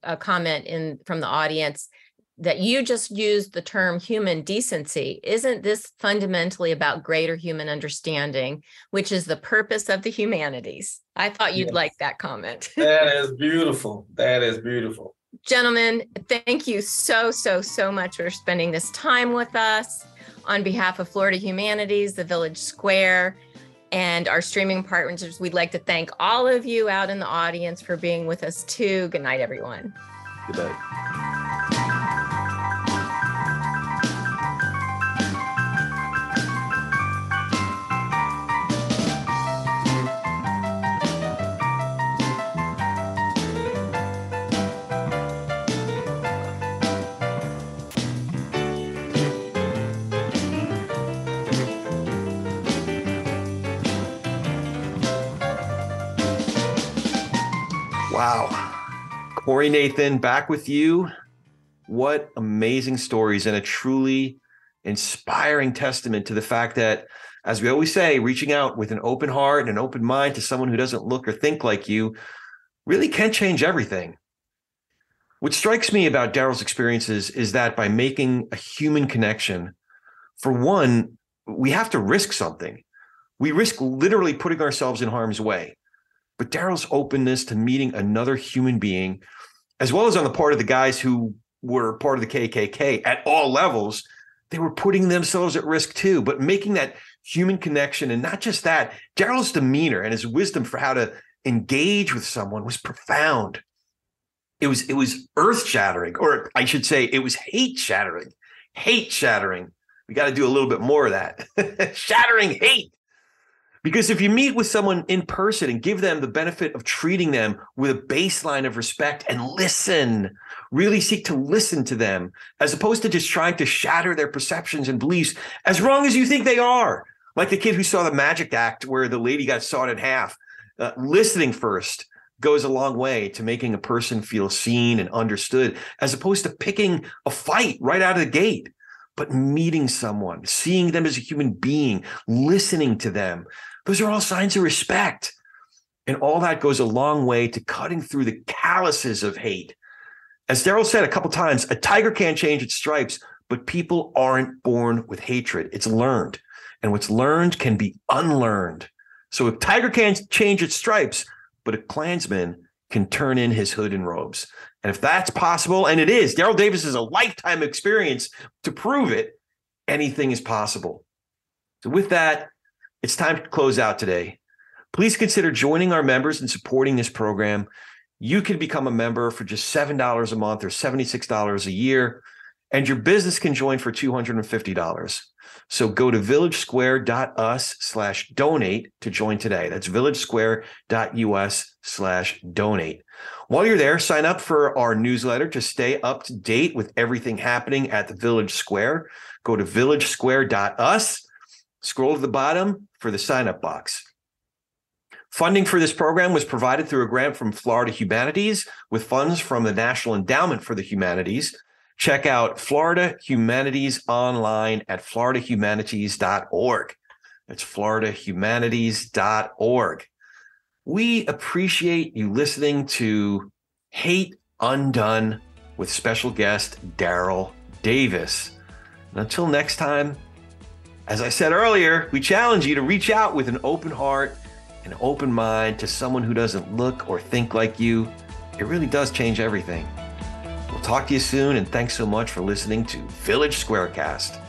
a comment from the audience that you just used the term human decency. Isn't this fundamentally about greater human understanding, which is the purpose of the humanities? I thought you'd like that comment. That is beautiful. That is beautiful. Gentlemen, thank you so much for spending this time with us. On behalf of Florida Humanities, the Village Square, and our streaming partners, we'd like to thank all of you out in the audience for being with us too. Good night, everyone. Good night. Wow. Corey Nathan, back with you. What amazing stories and a truly inspiring testament to the fact that, as we always say, reaching out with an open heart and an open mind to someone who doesn't look or think like you really can change everything. What strikes me about Daryl's experiences is that by making a human connection, for one, we have to risk something. We risk literally putting ourselves in harm's way. But Daryl's openness to meeting another human being, as well as on the part of the guys who were part of the KKK at all levels, they were putting themselves at risk too, but making that human connection. And not just that, Daryl's demeanor and his wisdom for how to engage with someone was profound. It was earth-shattering, or I should say it was hate-shattering. Hate-shattering. We got to do a little bit more of that. Shattering hate. Because if you meet with someone in person and give them the benefit of treating them with a baseline of respect and listen, really seek to listen to them, as opposed to just trying to shatter their perceptions and beliefs as wrong as you think they are. Like the kid who saw the magic act where the lady got sawed in half. Listening first goes a long way to making a person feel seen and understood, as opposed to picking a fight right out of the gate. But meeting someone, seeing them as a human being, listening to them, those are all signs of respect. And all that goes a long way to cutting through the calluses of hate. As Daryl said a couple times, a tiger can't change its stripes, but people aren't born with hatred. It's learned. And what's learned can be unlearned. So if tiger can't change its stripes, but a Klansman can turn in his hood and robes. And if that's possible, and it is, Daryl Davis has a lifetime experience to prove it, anything is possible. So with that, it's time to close out today. Please consider joining our members and supporting this program. You can become a member for just $7 a month or $76 a year, and your business can join for $250. So go to villagesquare.us/donate to join today. That's villagesquare.us/donate. While you're there, sign up for our newsletter to stay up to date with everything happening at the Village Square. Go to villagesquare.us, scroll to the bottom for the sign-up box. Funding for this program was provided through a grant from Florida Humanities with funds from the National Endowment for the Humanities. Check out Florida Humanities online at floridahumanities.org. That's floridahumanities.org. We appreciate you listening to Hate Undone with special guest Daryl Davis. And until next time, as I said earlier, we challenge you to reach out with an open heart, an open mind to someone who doesn't look or think like you. It really does change everything. We'll talk to you soon, and thanks so much for listening to Village SquareCast.